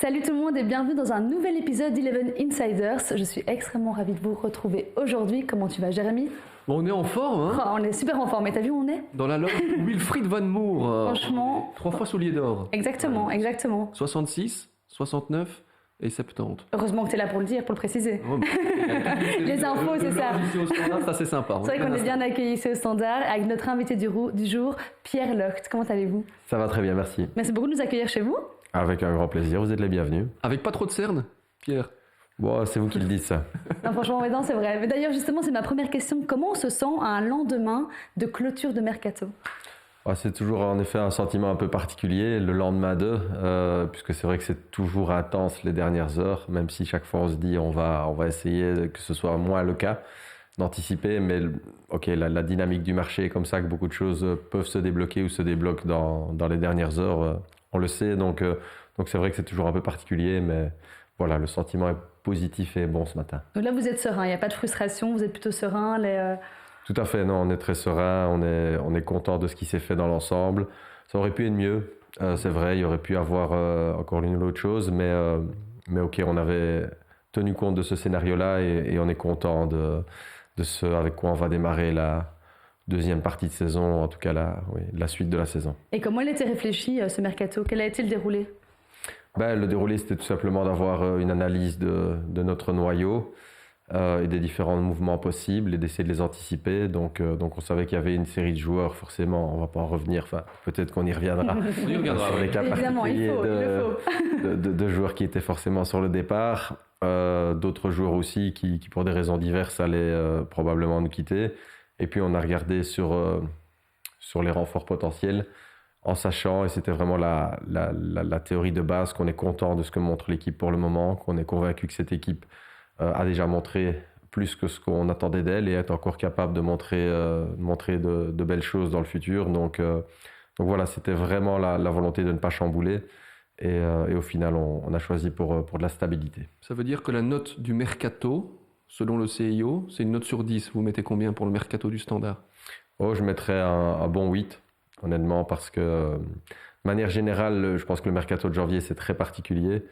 Salut tout le monde et bienvenue dans un nouvel épisode d'Eleven Insiders. Je suis extrêmement ravie de vous retrouver aujourd'hui. Comment tu vas, Jérémy? Bon, on est en forme, hein? On est super en forme. Et t'as vu où on est? Dans la loge Wilfried Van Moor. Franchement. 3 fois soulier d'or. Exactement, exactement. 66, 69 et 70. Heureusement que t'es là pour le dire, pour le préciser. Oh, Les infos, c'est ça. Ici au standard, ça c'est sympa. C'est vrai qu'on est bien accueillis ici au standard avec notre invité du jour, Pierre Locht. Comment allez-vous? Ça va très bien, merci. Merci beaucoup de nous accueillir chez vous. Avec un grand plaisir, vous êtes les bienvenus. Avec pas trop de cernes, Pierre? Bon, c'est vous qui le dites ça. Non, franchement, ouais, non, c'est vrai. Mais d'ailleurs, justement, c'est ma première question. Comment on se sent à un lendemain de clôture de mercato? C'est toujours en effet un sentiment un peu particulier, le lendemain puisque c'est vrai que c'est toujours intense les dernières heures, même si chaque fois on se dit on va essayer que ce soit moins le cas, d'anticiper, mais la dynamique du marché est comme ça que beaucoup de choses peuvent se débloquer ou se débloquent dans les dernières heures, on le sait, donc c'est vrai que c'est toujours un peu particulier, mais voilà, le sentiment est positif et bon ce matin. Donc là, vous êtes serein, il n'y a pas de frustration, vous êtes plutôt serein. Tout à fait, non, on est très serein, on est content de ce qui s'est fait dans l'ensemble. Ça aurait pu être mieux, c'est vrai, il y aurait pu avoir encore l'une ou l'autre chose, mais ok, on avait tenu compte de ce scénario-là et on est content de ce avec quoi on va démarrer la deuxième partie de saison, en tout cas la suite de la saison. Et comment il a été réfléchi ce mercato? Quel a été le déroulé? Le déroulé, c'était tout simplement d'avoir une analyse de notre noyau et des différents mouvements possibles et d'essayer de les anticiper. Donc on savait qu'il y avait une série de joueurs, forcément, on ne va pas en revenir, enfin peut-être qu'on y reviendra. On y reviendra, sur les cas particuliers il faut. de joueurs qui étaient forcément sur le départ, d'autres joueurs aussi qui pour des raisons diverses allaient probablement nous quitter. Et puis on a regardé sur les renforts potentiels, en sachant, et c'était vraiment la théorie de base, qu'on est content de ce que montre l'équipe pour le moment, qu'on est convaincu que cette équipe a déjà montré plus que ce qu'on attendait d'elle et est encore capable de montrer de belles choses dans le futur. Donc voilà, c'était vraiment la volonté de ne pas chambouler. Et au final, on a choisi pour de la stabilité. Ça veut dire que la note du mercato, selon le CIO, c'est une note sur 10. Vous mettez combien pour le mercato du standard? Je mettrais un bon 8. Honnêtement, parce que de manière générale, je pense que le mercato de janvier, c'est très particulier.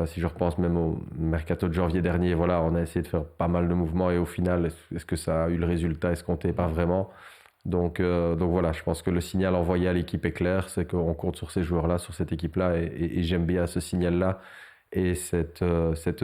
Si je repense même au mercato de janvier dernier, voilà, on a essayé de faire pas mal de mouvements et au final, est-ce que ça a eu le résultat escompté? Pas vraiment. Donc voilà, je pense que le signal envoyé à l'équipe est clair, c'est qu'on compte sur ces joueurs-là, sur cette équipe-là et j'aime bien ce signal-là et cette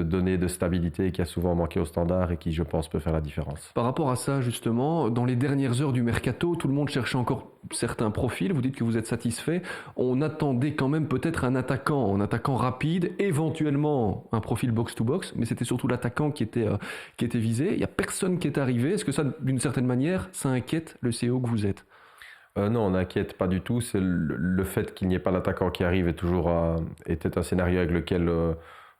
donnée de stabilité qui a souvent manqué au standard et qui, je pense, peut faire la différence. Par rapport à ça, justement, dans les dernières heures du mercato, tout le monde cherchait encore certains profils. Vous dites que vous êtes satisfait. On attendait quand même peut-être un attaquant rapide, éventuellement un profil box-to-box, mais c'était surtout l'attaquant qui était visé. Il n'y a personne qui est arrivé. Est-ce que ça, d'une certaine manière, ça inquiète le CEO que vous êtes? Non, on n'inquiète pas du tout. C'est le fait qu'il n'y ait pas l'attaquant qui arrive était un scénario avec lequel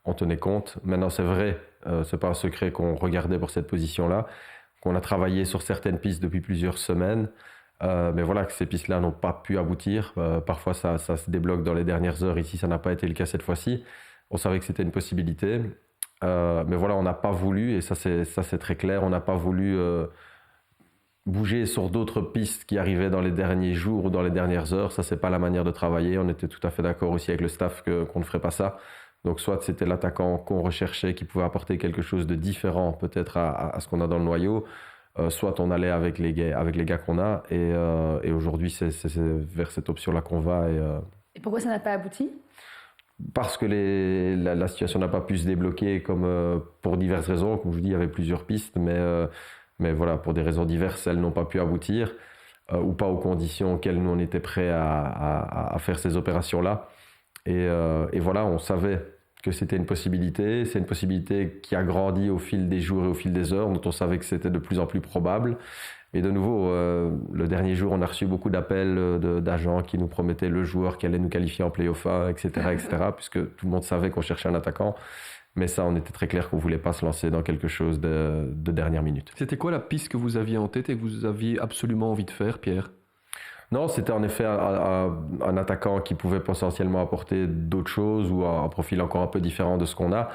on tenait compte. Maintenant, c'est vrai, c'est pas un secret qu'on regardait pour cette position-là, qu'on a travaillé sur certaines pistes depuis plusieurs semaines, mais voilà, que ces pistes-là n'ont pas pu aboutir. Parfois, ça se débloque dans les dernières heures. Ici, ça n'a pas été le cas cette fois-ci. On savait que c'était une possibilité, mais voilà, on n'a pas voulu, et ça c'est très clair, on n'a pas voulu bouger sur d'autres pistes qui arrivaient dans les derniers jours ou dans les dernières heures. Ça, c'est pas la manière de travailler. On était tout à fait d'accord aussi avec le staff qu'on ne ferait pas ça. Donc, soit c'était l'attaquant qu'on recherchait qui pouvait apporter quelque chose de différent peut-être à ce qu'on a dans le noyau, soit on allait avec les gars qu'on a. Et aujourd'hui, c'est vers cette option-là qu'on va. Et pourquoi ça n'a pas abouti? Parce que la situation n'a pas pu se débloquer comme pour diverses raisons. Comme je vous dis, il y avait plusieurs pistes, mais voilà, pour des raisons diverses, elles n'ont pas pu aboutir ou pas aux conditions auxquelles nous on était prêts à faire ces opérations-là. Et voilà, on savait que c'était une possibilité. C'est une possibilité qui a grandi au fil des jours et au fil des heures, dont on savait que c'était de plus en plus probable. Et de nouveau, le dernier jour, on a reçu beaucoup d'appels d'agents qui nous promettaient le joueur qui allait nous qualifier en play-off, etc., puisque tout le monde savait qu'on cherchait un attaquant. Mais ça, on était très clair qu'on ne voulait pas se lancer dans quelque chose de dernière minute. C'était quoi la piste que vous aviez en tête et que vous aviez absolument envie de faire, Pierre? Non, c'était en effet un attaquant qui pouvait potentiellement apporter d'autres choses ou un profil encore un peu différent de ce qu'on a.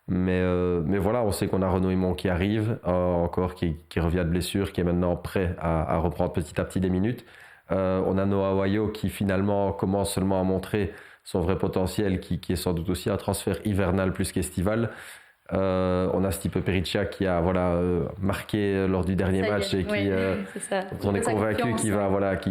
Mais voilà, on sait qu'on a Renaud Himon qui arrive, encore qui revient de blessure, qui est maintenant prêt à reprendre petit à petit des minutes. On a Noah Wayo qui finalement commence seulement à montrer son vrai potentiel, qui est sans doute aussi un transfert hivernal plus qu'estival. On a Stipe Perica qui a marqué lors du dernier match et qui on est convaincu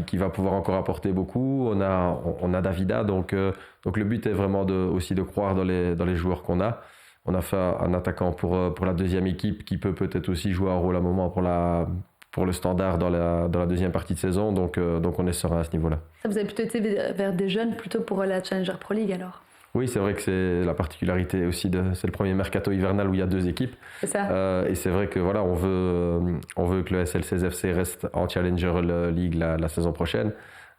qu'il va pouvoir encore apporter beaucoup. On a Davida, donc le but est vraiment aussi de croire dans les joueurs qu'on a. On a fait un attaquant pour la deuxième équipe qui peut-être aussi jouer un rôle à un moment pour le Standard dans la deuxième partie de saison, donc on est serein à ce niveau-là. Ça, vous avez plutôt été vers des jeunes plutôt pour la Challenger Pro League alors? Oui, c'est vrai que c'est la particularité aussi c'est le premier mercato hivernal où il y a 2 équipes. C'est ça. Et c'est vrai que on veut que le SLCSFC reste en Challenger League la saison prochaine.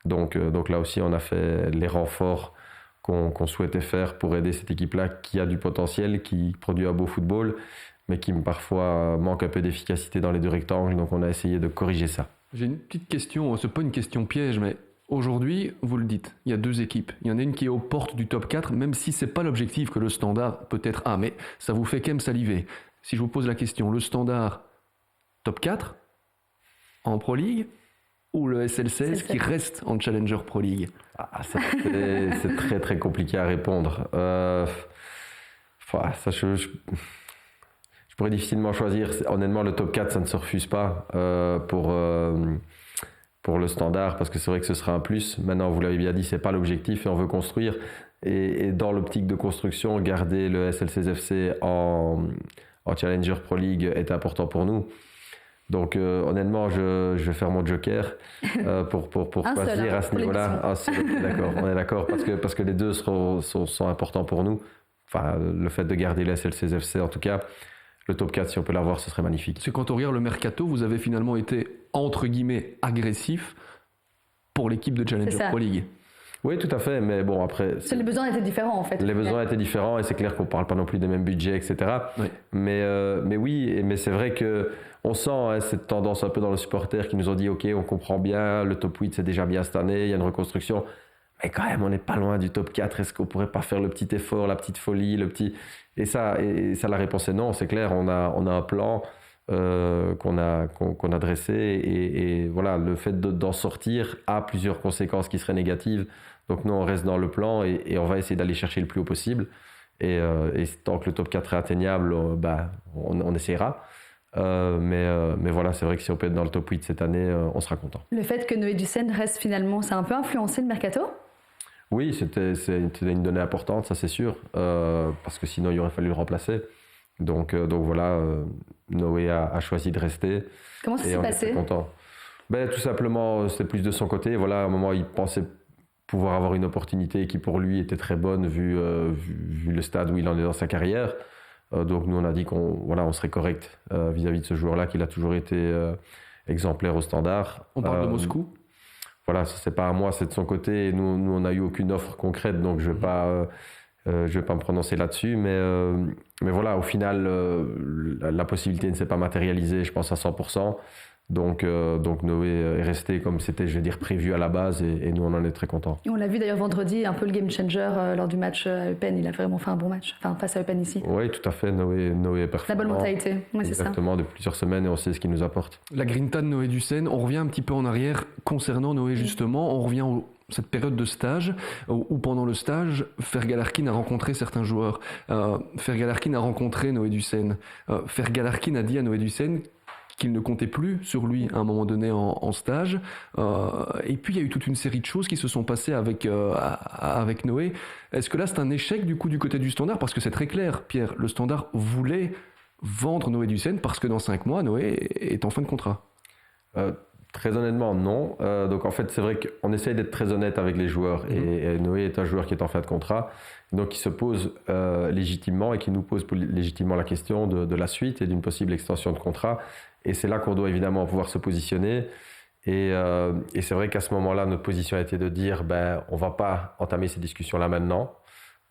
Donc là aussi, on a fait les renforts qu'on souhaitait faire pour aider cette équipe-là qui a du potentiel, qui produit un beau football, mais qui parfois manque un peu d'efficacité dans les 2 rectangles. Donc on a essayé de corriger ça. J'ai une petite question, c'est pas une question piège, mais aujourd'hui, vous le dites, il y a 2 équipes. Il y en a une qui est aux portes du top 4, même si c'est pas l'objectif que le Standard peut-être a, mais ça vous fait quand même saliver. Si je vous pose la question, le Standard top 4 en Pro League ou le SLCS qui reste en Challenger Pro League? C'est très très compliqué à répondre. Ça, je pourrais difficilement choisir. Honnêtement, le top 4, ça ne se refuse pas pour le Standard, parce que c'est vrai que ce sera un plus. Maintenant, vous l'avez bien dit, c'est pas l'objectif et on veut construire. Et dans l'optique de construction, garder le SLCSFC en Challenger Pro League est important pour nous. Donc honnêtement, je vais faire mon joker pour choisir à ce niveau-là. On est d'accord parce que les 2 sont importants pour nous. Enfin, le fait de garder le SLCSFC, en tout cas, le top 4, si on peut l'avoir, ce serait magnifique. C'est quand on regarde le mercato, vous avez finalement été, entre guillemets, agressif pour l'équipe de Challenger Pro League. Oui, tout à fait, mais bon, après... Les besoins étaient différents, en fait. Les besoins étaient différents, et c'est clair qu'on ne parle pas non plus des mêmes budgets, etc. Oui. Mais oui, mais c'est vrai qu'on sent cette tendance un peu dans les supporters qui nous ont dit « Ok, on comprend bien, le top 8, c'est déjà bien cette année, il y a une reconstruction. Mais quand même, on n'est pas loin du top 4. Est-ce qu'on ne pourrait pas faire le petit effort, la petite folie, le petit... » Et ça, la réponse est non, c'est clair. On a un plan qu'on a dressé. Et voilà, le fait d'en sortir a plusieurs conséquences qui seraient négatives. Donc nous, on reste dans le plan et on va essayer d'aller chercher le plus haut possible. Et tant que le top 4 est atteignable, on essaiera. Mais voilà, c'est vrai que si on peut être dans le top 8 cette année, on sera content. Le fait que Noé Ducène reste finalement, ça a un peu influencé le mercato? Oui, c'était une donnée importante, ça c'est sûr, parce que sinon il aurait fallu le remplacer. Donc voilà, Noé a choisi de rester. Comment ça s'est passé? Content. Tout simplement, c'était plus de son côté. Voilà, à un moment, il pensait pouvoir avoir une opportunité qui pour lui était très bonne vu le stade où il en est dans sa carrière. Donc nous, on a dit qu'on serait correct vis-à-vis de ce joueur-là, qu'il a toujours été exemplaire au Standard. On parle de Moscou? Voilà, c'est pas à moi, c'est de son côté. Et nous on n'a eu aucune offre concrète, donc je vais pas me prononcer là-dessus. Mais voilà, au final, la possibilité ne s'est pas matérialisée, je pense, à 100%. Donc Noé est resté comme c'était, je vais dire, prévu à la base, et nous on en est très contents. Et on l'a vu d'ailleurs vendredi, un peu le game changer lors du match à Eupen. Il a vraiment fait un bon match, face à Eupen ici. Oui, tout à fait. Noé est performant. La bonne mentalité, oui, c'est ça. Exactement, depuis plusieurs semaines, et on sait ce qu'il nous apporte. La grinta de Noé Ducène, on revient un petit peu en arrière concernant Noé justement. On revient cette période de stage, où pendant le stage, Fergal Harkin a rencontré certains joueurs. Fergal Harkin a rencontré Noé Ducène. Fergal Harkin a dit à Noé Ducène qu'il ne comptait plus sur lui à un moment donné en stage. Et puis il y a eu toute une série de choses qui se sont passées avec Noé. Est-ce que là c'est un échec du coup du côté du Standard? Parce que c'est très clair, Pierre, le Standard voulait vendre Noé Ducène parce que dans 5 mois, Noé est en fin de contrat. Très honnêtement, non. Donc en fait, c'est vrai qu'on essaye d'être très honnête avec les joueurs. Et Noé est un joueur qui est en fin de contrat. Donc il se pose légitimement et qui nous pose légitimement la question de la suite et d'une possible extension de contrat. Et c'est là qu'on doit évidemment pouvoir se positionner. Et c'est vrai qu'à ce moment-là, notre position a été de dire on ne va pas entamer ces discussions-là maintenant.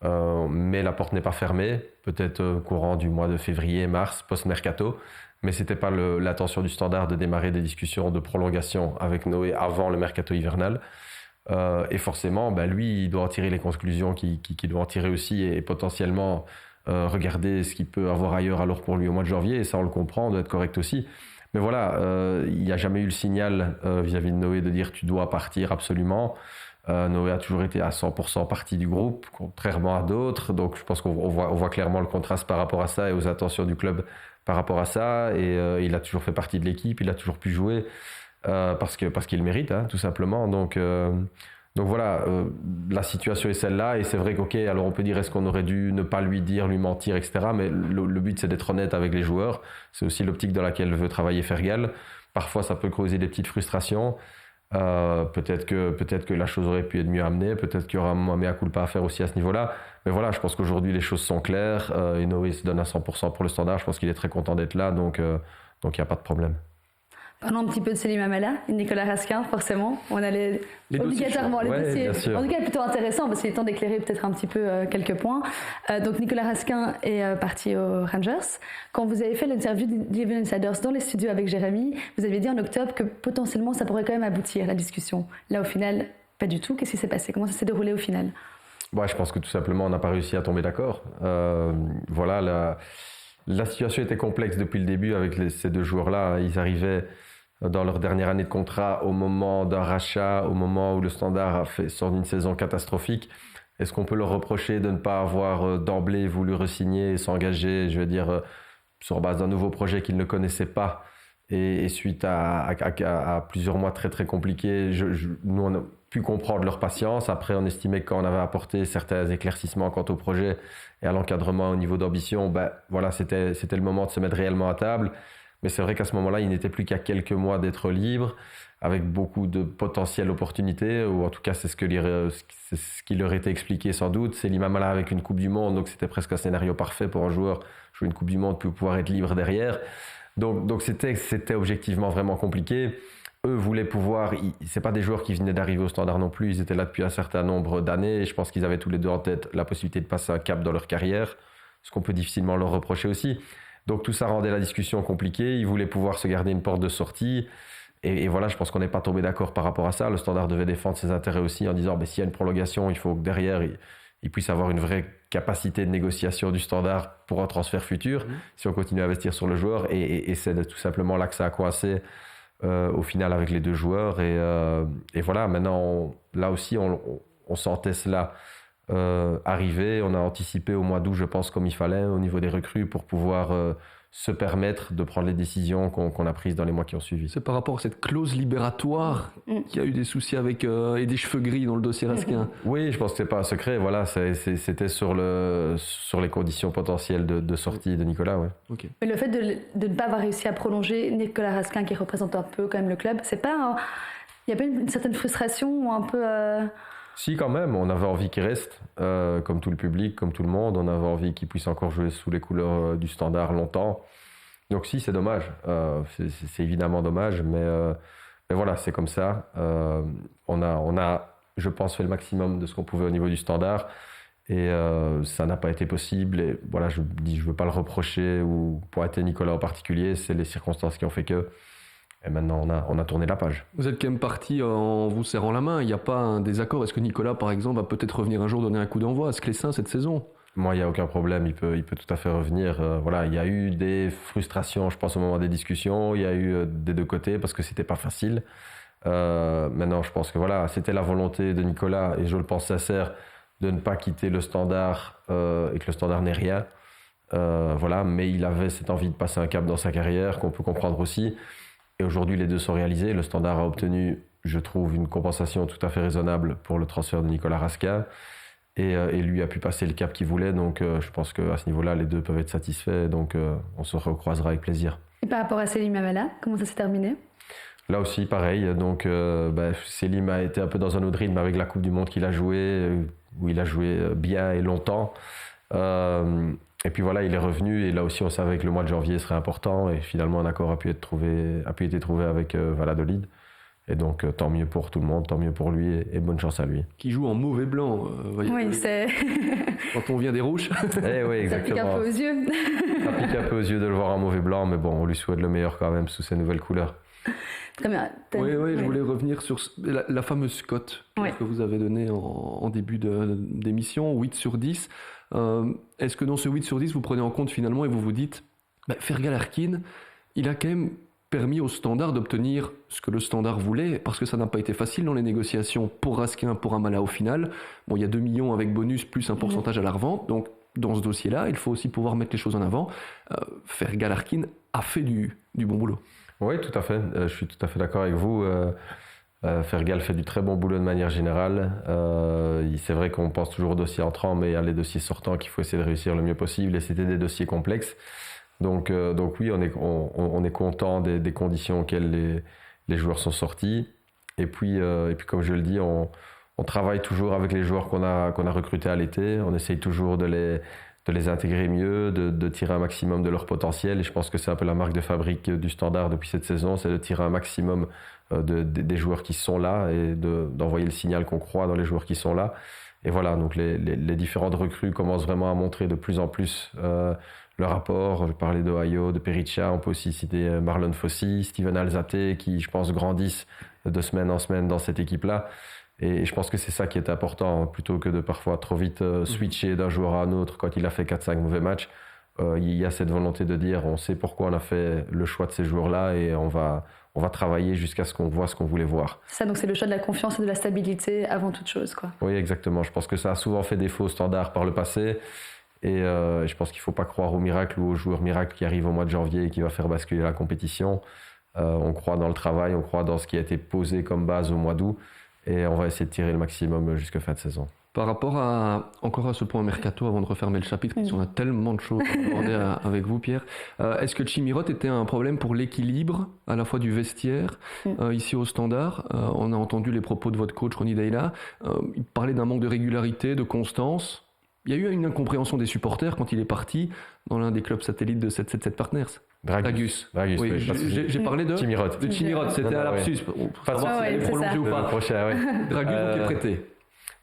Mais la porte n'est pas fermée. Peut-être courant du mois de février, mars, post-mercato. Mais ce n'était pas l'intention du Standard de démarrer des discussions de prolongation avec Noé avant le mercato hivernal. Et forcément, lui, il doit en tirer les conclusions qu'il doit en tirer aussi et potentiellement regarder ce qu'il peut avoir ailleurs alors pour lui au mois de janvier. Et ça, on le comprend, on doit être correct aussi. Mais voilà, il n'y a jamais eu le signal vis-à-vis de Noé de dire tu dois partir absolument. Noé a toujours été à 100% partie du groupe, contrairement à d'autres. Donc je pense qu'on voit clairement le contraste par rapport à ça et aux intentions du club par rapport à ça. Et il a toujours fait partie de l'équipe, il a toujours pu jouer parce qu'il mérite, tout simplement. Donc voilà, la situation est celle-là. Et c'est vrai qu'ok, alors on peut dire est-ce qu'on aurait dû ne pas lui dire, lui mentir, etc. Mais le but c'est d'être honnête avec les joueurs. C'est aussi l'optique dans laquelle veut travailler Fergal. Parfois ça peut causer des petites frustrations. Peut-être que la chose aurait pu être mieux amenée, peut-être qu'il y aura un mea culpa à faire aussi à ce niveau-là. Mais voilà, je pense qu'aujourd'hui les choses sont claires. Et Noé se donne à 100% pour le Standard. Je pense qu'il est très content d'être là, donc il n'y a pas de problème. Parlons un petit peu de Selim Amala et Nicolas Raskin, forcément. On allait obligatoirement les dossiers. En tout cas, plutôt intéressant parce qu'il est temps d'éclairer peut-être un petit peu quelques points. Donc, Nicolas Raskin est parti aux Rangers. Quand vous avez fait l'interview d'Eleven Insiders dans les studios avec Jérémy, vous aviez dit en octobre que potentiellement ça pourrait quand même aboutir, la discussion. Là, au final, pas du tout. Qu'est-ce qui s'est passé? Comment ça s'est déroulé au final? Je pense que tout simplement, on n'a pas réussi à tomber d'accord. Voilà, la situation était complexe depuis le début avec ces deux joueurs-là. Ils arrivaient dans leur dernière année de contrat, au moment d'un rachat, au moment où le Standard sort d'une saison catastrophique. Est-ce qu'on peut leur reprocher de ne pas avoir d'emblée voulu re-signer et s'engager, je veux dire, sur base d'un nouveau projet qu'ils ne connaissaient pas et suite à plusieurs mois très très compliqués, nous on a pu comprendre leur patience. Après, on estimait que quand on avait apporté certains éclaircissements quant au projet et à l'encadrement au niveau d'ambition, voilà, c'était le moment de se mettre réellement à table. Mais c'est vrai qu'à ce moment-là, il n'était plus qu'à quelques mois d'être libre, avec beaucoup de potentielles opportunités, ou en tout cas, c'est ce qui leur était expliqué sans doute. Selim Amala avec une Coupe du Monde, donc c'était presque un scénario parfait pour un joueur jouer une Coupe du Monde puis pouvoir être libre derrière. Donc c'était objectivement vraiment compliqué. Eux voulaient pouvoir, c'est pas des joueurs qui venaient d'arriver au Standard non plus, ils étaient là depuis un certain nombre d'années, et je pense qu'ils avaient tous les deux en tête la possibilité de passer un cap dans leur carrière, ce qu'on peut difficilement leur reprocher aussi. Donc tout ça rendait la discussion compliquée, ils voulaient pouvoir se garder une porte de sortie, et voilà, je pense qu'on n'est pas tombé d'accord par rapport à ça. Le Standard devait défendre ses intérêts aussi en disant s'il y a une prolongation, il faut que derrière il puisse avoir une vraie capacité de négociation du Standard pour un transfert futur, si on continue à investir sur le joueur, et c'est tout simplement là que ça a coincé au final avec les deux joueurs, et voilà, maintenant là aussi on sentait cela arriver. On a anticipé au mois d'août, je pense, comme il fallait au niveau des recrues pour pouvoir se permettre de prendre les décisions qu'on a prises dans les mois qui ont suivi. C'est par rapport à cette clause libératoire qu'il y a eu des soucis avec et des cheveux gris dans le dossier Raskin. Oui, je pense que c'est pas un secret. Voilà, c'était sur les conditions potentielles de sortie de Nicolas. Ouais. Okay. Mais le fait de ne pas avoir réussi à prolonger Nicolas Raskin, qui représente un peu quand même le club, c'est pas il y a pas une certaine frustration ou un peu Si, quand même, on avait envie qu'il reste, comme tout le public, comme tout le monde. On avait envie qu'il puisse encore jouer sous les couleurs du Standard longtemps. Donc si, c'est dommage. C'est évidemment dommage, mais voilà, c'est comme ça. On a, je pense, fait le maximum de ce qu'on pouvait au niveau du Standard. Et ça n'a pas été possible. Et voilà, je ne veux pas le reprocher ou pointer Nicolas en particulier. C'est les circonstances qui ont fait que... Et maintenant, on a tourné la page. Vous êtes quand même parti en vous serrant la main. Il n'y a pas un désaccord. Est-ce que Nicolas, par exemple, va peut-être revenir un jour donner un coup d'envoi à Sclessin cette saison? Moi, il n'y a aucun problème. Il peut tout à fait revenir. Voilà, il y a eu des frustrations, je pense, au moment des discussions. Il y a eu des deux côtés parce que c'était pas facile. Maintenant, je pense que voilà, c'était la volonté de Nicolas, et je le pense sincère, de ne pas quitter le Standard et que le Standard n'ait rien. Voilà, mais il avait cette envie de passer un cap dans sa carrière, qu'on peut comprendre aussi. Et aujourd'hui, les deux sont réalisés. Le Standard a obtenu, je trouve, une compensation tout à fait raisonnable pour le transfert de Nicolas Raskin. Et lui a pu passer le cap qu'il voulait. Donc, je pense qu'à ce niveau-là, les deux peuvent être satisfaits. Donc, on se recroisera avec plaisir. Et par rapport à Selim Amala, comment ça s'est terminé? Là aussi, pareil. Donc, Selim a été un peu dans un autre rythme avec la Coupe du Monde qu'il a joué, où il a joué bien et longtemps. Et puis voilà, il est revenu, et là aussi on savait que le mois de janvier serait important, et finalement un accord a pu être trouvé avec Valladolid. Et donc tant mieux pour tout le monde, tant mieux pour lui, et bonne chance à lui. Qui joue en mauvais blanc. Oui, c'est... Quand on vient des rouges. Oui, exactement. Ça pique un peu aux yeux. Ça pique un peu aux yeux de le voir en mauvais blanc, mais bon, on lui souhaite le meilleur quand même sous ses nouvelles couleurs. Très bien. Oui, je voulais revenir sur la fameuse cote que vous avez donnée en début d'émission, 8 sur 10. Est-ce que dans ce 8 sur 10, vous prenez en compte finalement et vous vous dites, Fergal Harkin, il a quand même permis au Standard d'obtenir ce que le Standard voulait, parce que ça n'a pas été facile dans les négociations pour Raskin, pour Amala au final. Bon, il y a 2 millions avec bonus plus un pourcentage à la revente, donc dans ce dossier-là, il faut aussi pouvoir mettre les choses en avant. Fergal-Harkin a fait du bon boulot. Oui, tout à fait. Je suis tout à fait d'accord avec vous. Fergal fait du très bon boulot de manière générale. C'est vrai qu'on pense toujours aux dossiers entrants, mais il y a les dossiers sortants qu'il faut essayer de réussir le mieux possible, et c'était des dossiers complexes. Donc oui, on est content des conditions auxquelles les joueurs sont sortis. Et puis comme je le dis, on travaille toujours avec les joueurs qu'on a recrutés à l'été. On essaye toujours de les intégrer mieux, de tirer un maximum de leur potentiel. Et je pense que c'est un peu la marque de fabrique du Standard depuis cette saison, c'est de tirer un maximum des joueurs qui sont là et d'envoyer le signal qu'on croit dans les joueurs qui sont là. Et voilà, donc les différentes recrues commencent vraiment à montrer de plus en plus leur apport. Je parlais d'Ohio, de Perica, on peut aussi citer Marlon Fossi, Steven Alzate, qui je pense grandissent de semaine en semaine dans cette équipe-là. Et je pense que c'est ça qui est important, plutôt que de parfois trop vite switcher d'un joueur à un autre quand il a fait 4-5 mauvais matchs. Il y a cette volonté de dire on sait pourquoi on a fait le choix de ces joueurs-là et on va travailler jusqu'à ce qu'on voit ce qu'on voulait voir. Ça, donc c'est le choix de la confiance et de la stabilité avant toute chose, quoi. Oui, exactement. Je pense que ça a souvent fait défaut au Standard par le passé. Et je pense qu'il ne faut pas croire au miracle ou au joueur miracle qui arrive au mois de janvier et qui va faire basculer la compétition. On croit dans le travail, on croit dans ce qui a été posé comme base au mois d'août. Et on va essayer de tirer le maximum jusqu'à fin de saison. Par rapport encore à ce point mercato, avant de refermer le chapitre, parce qu'on a tellement de choses à aborder avec vous, Pierre, est-ce que Chimirot était un problème pour l'équilibre à la fois du vestiaire ici au Standard? On a entendu les propos de votre coach Ronny Deila. Il parlait d'un manque de régularité, de constance. Il y a eu une incompréhension des supporters quand il est parti dans l'un des clubs satellites de 777 Partners. Dragus. Oui, j'ai parlé de Chimirot. De Chimirot, c'était un lapsus. Pas savoir si elle est prolongée ou pas. Dragus donc est prêté.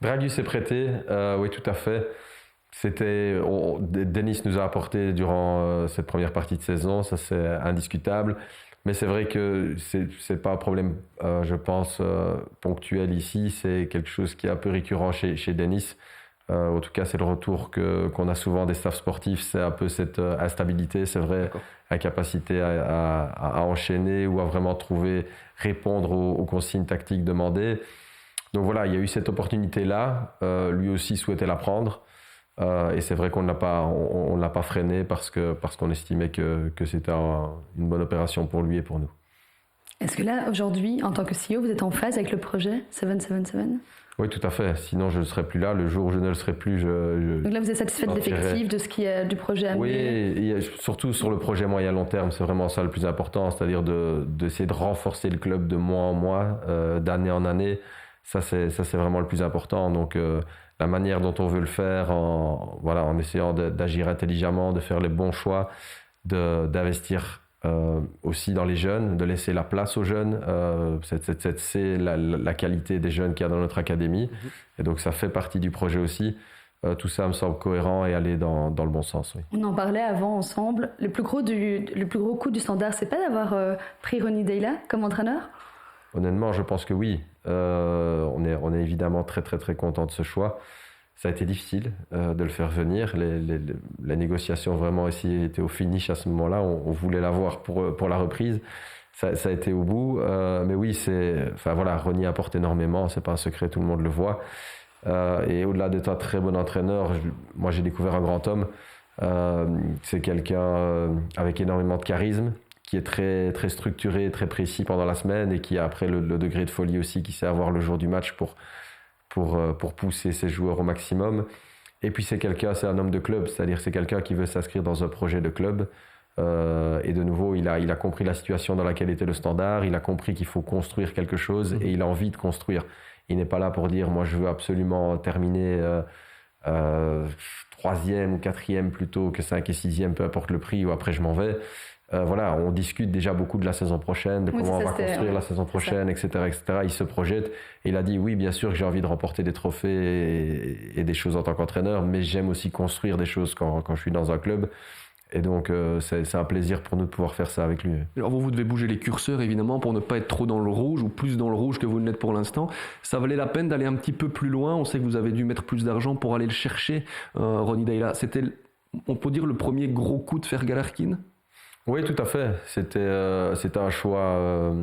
Dragus est prêté, oui, tout à fait. Denis nous a apporté durant cette première partie de saison, ça c'est indiscutable. Mais c'est vrai que c'est pas un problème, je pense, ponctuel ici. C'est quelque chose qui est un peu récurrent chez Denis. En tout cas, c'est le retour qu'on a souvent des staffs sportifs. C'est un peu cette instabilité, c'est vrai, d'accord. Incapacité à enchaîner ou à vraiment répondre aux consignes tactiques demandées. Donc voilà, il y a eu cette opportunité-là. Lui aussi souhaitait la prendre. Et c'est vrai qu'on ne l'a pas freiné parce qu'on estimait que c'était une bonne opération pour lui et pour nous. Est-ce que là, aujourd'hui, en tant que CEO, vous êtes en phase avec le projet 777 ? Oui, tout à fait. Sinon, je ne serais plus là. Le jour où je ne le serai plus, Donc là, vous êtes satisfait de l'effectif, de ce qui est du projet amené ? Oui, et surtout sur le projet moyen-long terme, c'est vraiment ça le plus important, c'est-à-dire d'essayer de renforcer le club de mois en mois, d'année en année. Ça, c'est vraiment le plus important. Donc, la manière dont on veut le faire, en essayant d'agir intelligemment, de faire les bons choix, d'investir aussi dans les jeunes, de laisser la place aux jeunes. C'est la qualité des jeunes qu'il y a dans notre académie. Et donc, ça fait partie du projet aussi. Tout ça me semble cohérent et aller dans le bon sens. Oui. On en parlait avant ensemble. Le plus gros coup du Standard, c'est pas d'avoir pris Ronny Deila comme entraîneur ? Honnêtement, je pense que oui. On est évidemment très, très, très content de ce choix. Ça a été difficile de le faire venir. Les négociations vraiment étaient au finish à ce moment-là. On voulait l'avoir pour la reprise. Ça a été au bout. Mais oui, Ronny apporte énormément. C'est pas un secret, tout le monde le voit. Et au-delà d'être un très bon entraîneur, moi j'ai découvert un grand homme. C'est quelqu'un avec énormément de charisme, qui est très, très structuré, très précis pendant la semaine et qui a après le degré de folie aussi, qui sait avoir le jour du match pour pousser ses joueurs au maximum. Et puis c'est un homme de club, c'est-à-dire c'est quelqu'un qui veut s'inscrire dans un projet de club. Et de nouveau, il a compris la situation dans laquelle était le Standard, il a compris qu'il faut construire quelque chose et il a envie de construire. Il n'est pas là pour dire « moi je veux absolument terminer 3e ou 4e plutôt que 5 et 6e, peu importe le prix, ou après je m'en vais ». On discute déjà beaucoup de la saison prochaine, de comment on va construire la saison prochaine, etc., etc. Il se projette et il a dit oui, bien sûr que j'ai envie de remporter des trophées et des choses en tant qu'entraîneur, mais j'aime aussi construire des choses quand je suis dans un club. Et donc, c'est un plaisir pour nous de pouvoir faire ça avec lui. Alors vous devez bouger les curseurs, évidemment, pour ne pas être trop dans le rouge ou plus dans le rouge que vous ne l'êtes pour l'instant. Ça valait la peine d'aller un petit peu plus loin. On sait que vous avez dû mettre plus d'argent pour aller le chercher, Ronny Deila. C'était, on peut dire, le premier gros coup de Fergal-Harkin ? Oui, tout à fait. C'était un choix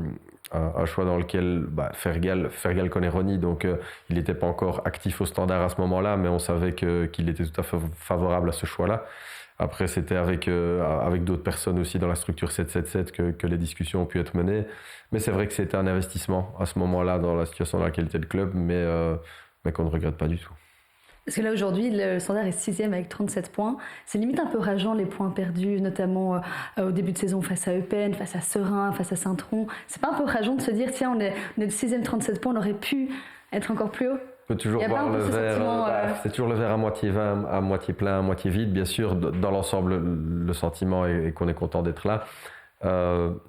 dans lequel Fergal connaît Ronny, donc il n'était pas encore actif au Standard à ce moment-là, mais on savait qu'il était tout à fait favorable à ce choix-là. Après, c'était avec d'autres personnes aussi dans la structure 777 que les discussions ont pu être menées. Mais c'est vrai que c'était un investissement à ce moment-là dans la situation dans laquelle était le club, mais qu'on ne regrette pas du tout. Parce que là, aujourd'hui, le Standard est 6e avec 37 points. C'est limite un peu rageant, les points perdus, notamment au début de saison face à Eupen, face à Serein, face à Saint-Tron. C'est pas un peu rageant de se dire, tiens, on est 6e, 37 points, on aurait pu être encore plus haut? On peut toujours voir le verre, c'est toujours le verre à moitié plein, à moitié vide. Bien sûr, dans l'ensemble, le sentiment est qu'on est content d'être là.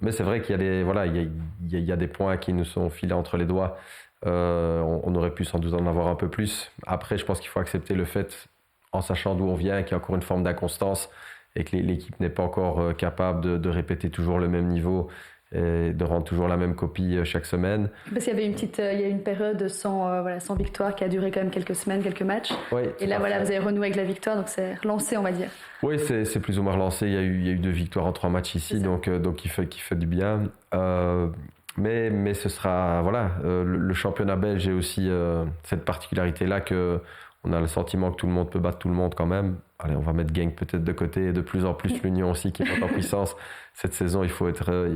Mais c'est vrai qu'il y a des points qui nous sont filés entre les doigts. On aurait pu sans doute en avoir un peu plus. Après, je pense qu'il faut accepter le fait, en sachant d'où on vient, qu'il y a encore une forme d'inconstance et que l'équipe n'est pas encore capable de répéter toujours le même niveau et de rendre toujours la même copie chaque semaine. Parce qu'il y avait il y a une période sans victoire qui a duré quand même quelques semaines, quelques matchs. Oui, et là, vous avez renoué avec la victoire, donc c'est relancé, on va dire. Oui, c'est plus ou moins relancé. Il y a eu 2 victoires en 3 matchs ici, donc qui fait du bien. Mais ce sera le championnat belge est aussi cette particularité-là que on a le sentiment que tout le monde peut battre tout le monde quand même. Allez, on va mettre Genk peut-être de côté et de plus en plus l'Union aussi qui monte en puissance. Cette saison, il faut être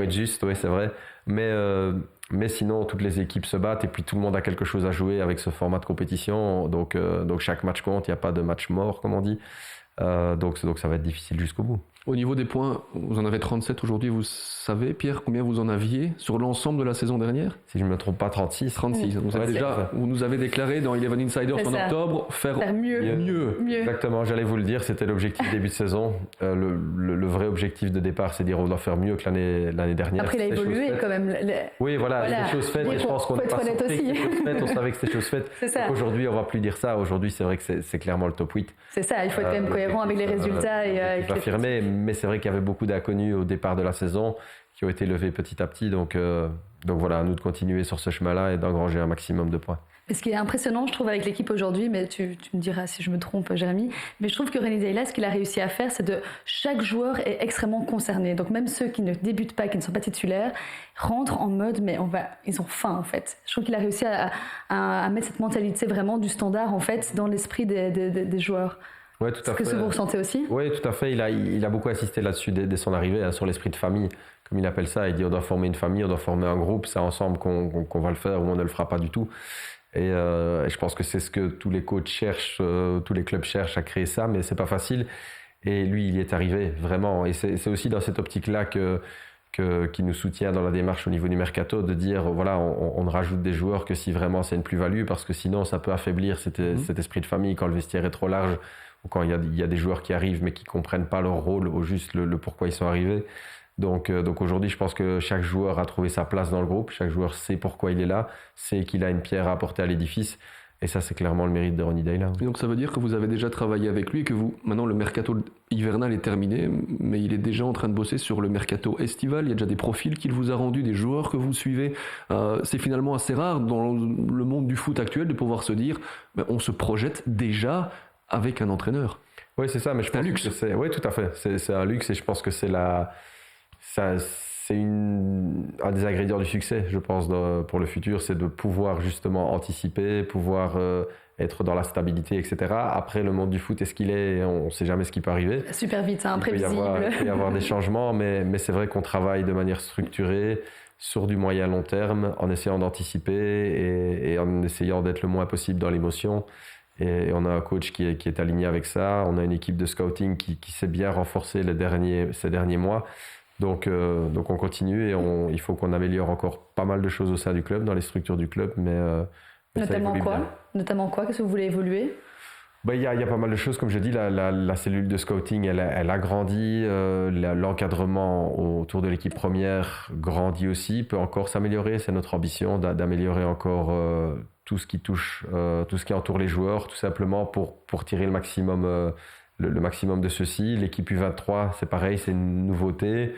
juste, oui, c'est vrai. Mais sinon, toutes les équipes se battent et puis tout le monde a quelque chose à jouer avec ce format de compétition. Donc chaque match compte, il n'y a pas de match mort, comme on dit. Donc ça va être difficile jusqu'au bout. Au niveau des points, vous en avez 37 aujourd'hui. Vous savez, Pierre, combien vous en aviez sur l'ensemble de la saison dernière? Si je ne me trompe pas, 36. 36. Vous nous avez déclaré dans Eleven Insiders en octobre faire mieux. Exactement, j'allais vous le dire, c'était l'objectif début de saison. Le vrai objectif de départ, c'est de dire on doit faire mieux que l'année dernière. Après, il a évolué quand même. Oui, voilà, c'est chose faite. Je pense qu'on n'est pas surpris. On savait que c'était chose faite. Aujourd'hui, on ne va plus dire ça. Aujourd'hui, c'est vrai que c'est clairement le top 8. C'est ça, il faut être quand même cohérent avec les résultats. Je vais affirmer, mais c'est vrai qu'il y avait beaucoup d'inconnus au départ de la saison qui ont été levés petit à petit. Donc voilà, à nous de continuer sur ce chemin-là et d'engranger un maximum de points. Et ce qui est impressionnant, je trouve, avec l'équipe aujourd'hui, mais tu me diras si je me trompe, Jérémy, mais je trouve que René Deyla, ce qu'il a réussi à faire, c'est que chaque joueur est extrêmement concerné. Donc même ceux qui ne débutent pas, qui ne sont pas titulaires, rentrent en mode, mais ils ont faim en fait. Je trouve qu'il a réussi à mettre cette mentalité vraiment du Standard en fait dans l'esprit des joueurs. Ouais, tout à fait. Est-ce que vous ressentez aussi? Oui, tout à fait. Il a beaucoup insisté là-dessus dès son arrivée, sur l'esprit de famille, comme il appelle ça. Il dit on doit former une famille, on doit former un groupe, c'est ensemble qu'on va le faire ou on ne le fera pas du tout. Et je pense que c'est ce que tous les coachs cherchent, tous les clubs cherchent à créer ça, mais c'est pas facile. Et lui, il y est arrivé, vraiment. Et c'est aussi dans cette optique-là qui nous soutient dans la démarche au niveau du mercato, de dire voilà, on ne rajoute des joueurs que si vraiment c'est une plus-value, parce que sinon ça peut affaiblir cet esprit de famille quand le vestiaire est trop large, ou quand il y a des joueurs qui arrivent mais qui ne comprennent pas leur rôle, au juste le pourquoi ils sont arrivés. Donc aujourd'hui, je pense que chaque joueur a trouvé sa place dans le groupe, chaque joueur sait pourquoi il est là, sait qu'il a une pierre à apporter à l'édifice. Et ça, c'est clairement le mérite de Ronny Deyla. Donc ça veut dire que vous avez déjà travaillé avec lui et que maintenant le mercato hivernal est terminé, mais il est déjà en train de bosser sur le mercato estival. Il y a déjà des profils qu'il vous a rendus, des joueurs que vous suivez. C'est finalement assez rare dans le monde du foot actuel de pouvoir se dire on se projette déjà avec un entraîneur. Oui, c'est ça, mais je pense un luxe. Oui, tout à fait. C'est un luxe et je pense que c'est un des ingrédients du succès, je pense, pour le futur, c'est de pouvoir justement anticiper, pouvoir être dans la stabilité, etc. Après, le monde du foot est ce qu'il est, on ne sait jamais ce qui peut arriver. Super vite, c'est imprévisible. Il peut y avoir des changements, mais c'est vrai qu'on travaille de manière structurée, sur du moyen long terme, en essayant d'anticiper et en essayant d'être le moins possible dans l'émotion. Et on a un coach qui est aligné avec ça. On a une équipe de scouting qui s'est bien renforcée ces derniers mois. Donc on continue et il faut qu'on améliore encore pas mal de choses au sein du club, dans les structures du club. Mais notamment quoi bien. Notamment quoi? Qu'est-ce que vous voulez évoluer? Il y a pas mal de choses, comme je dis, la cellule de scouting, elle a grandi, l'encadrement autour de l'équipe première grandit aussi, peut encore s'améliorer, c'est notre ambition d'améliorer encore tout ce qui touche, tout ce qui entoure les joueurs, tout simplement pour tirer le maximum de ceci. L'équipe U23, c'est pareil, c'est une nouveauté.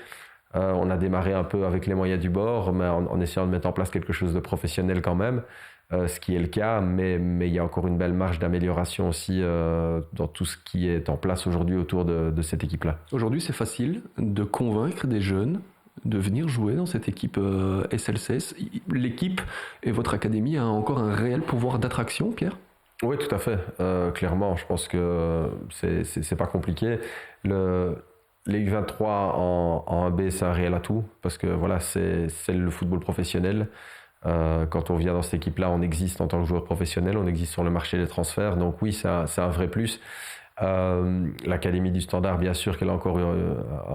On a démarré un peu avec les moyens du bord, mais en essayant de mettre en place quelque chose de professionnel quand même. ce qui est le cas, mais il y a encore une belle marge d'amélioration aussi dans tout ce qui est en place aujourd'hui autour de cette équipe-là. Aujourd'hui, c'est facile de convaincre des jeunes de venir jouer dans cette équipe SLCS. L'équipe et votre académie a encore un réel pouvoir d'attraction, Pierre ? Oui, tout à fait. Clairement, je pense que c'est pas compliqué. Les U23 en 1B, c'est un réel atout parce que voilà, c'est le football professionnel. Quand on vient dans cette équipe-là, on existe en tant que joueur professionnel, on existe sur le marché des transferts. Donc oui, c'est un vrai plus. L'Académie du Standard, bien sûr qu'elle a encore eu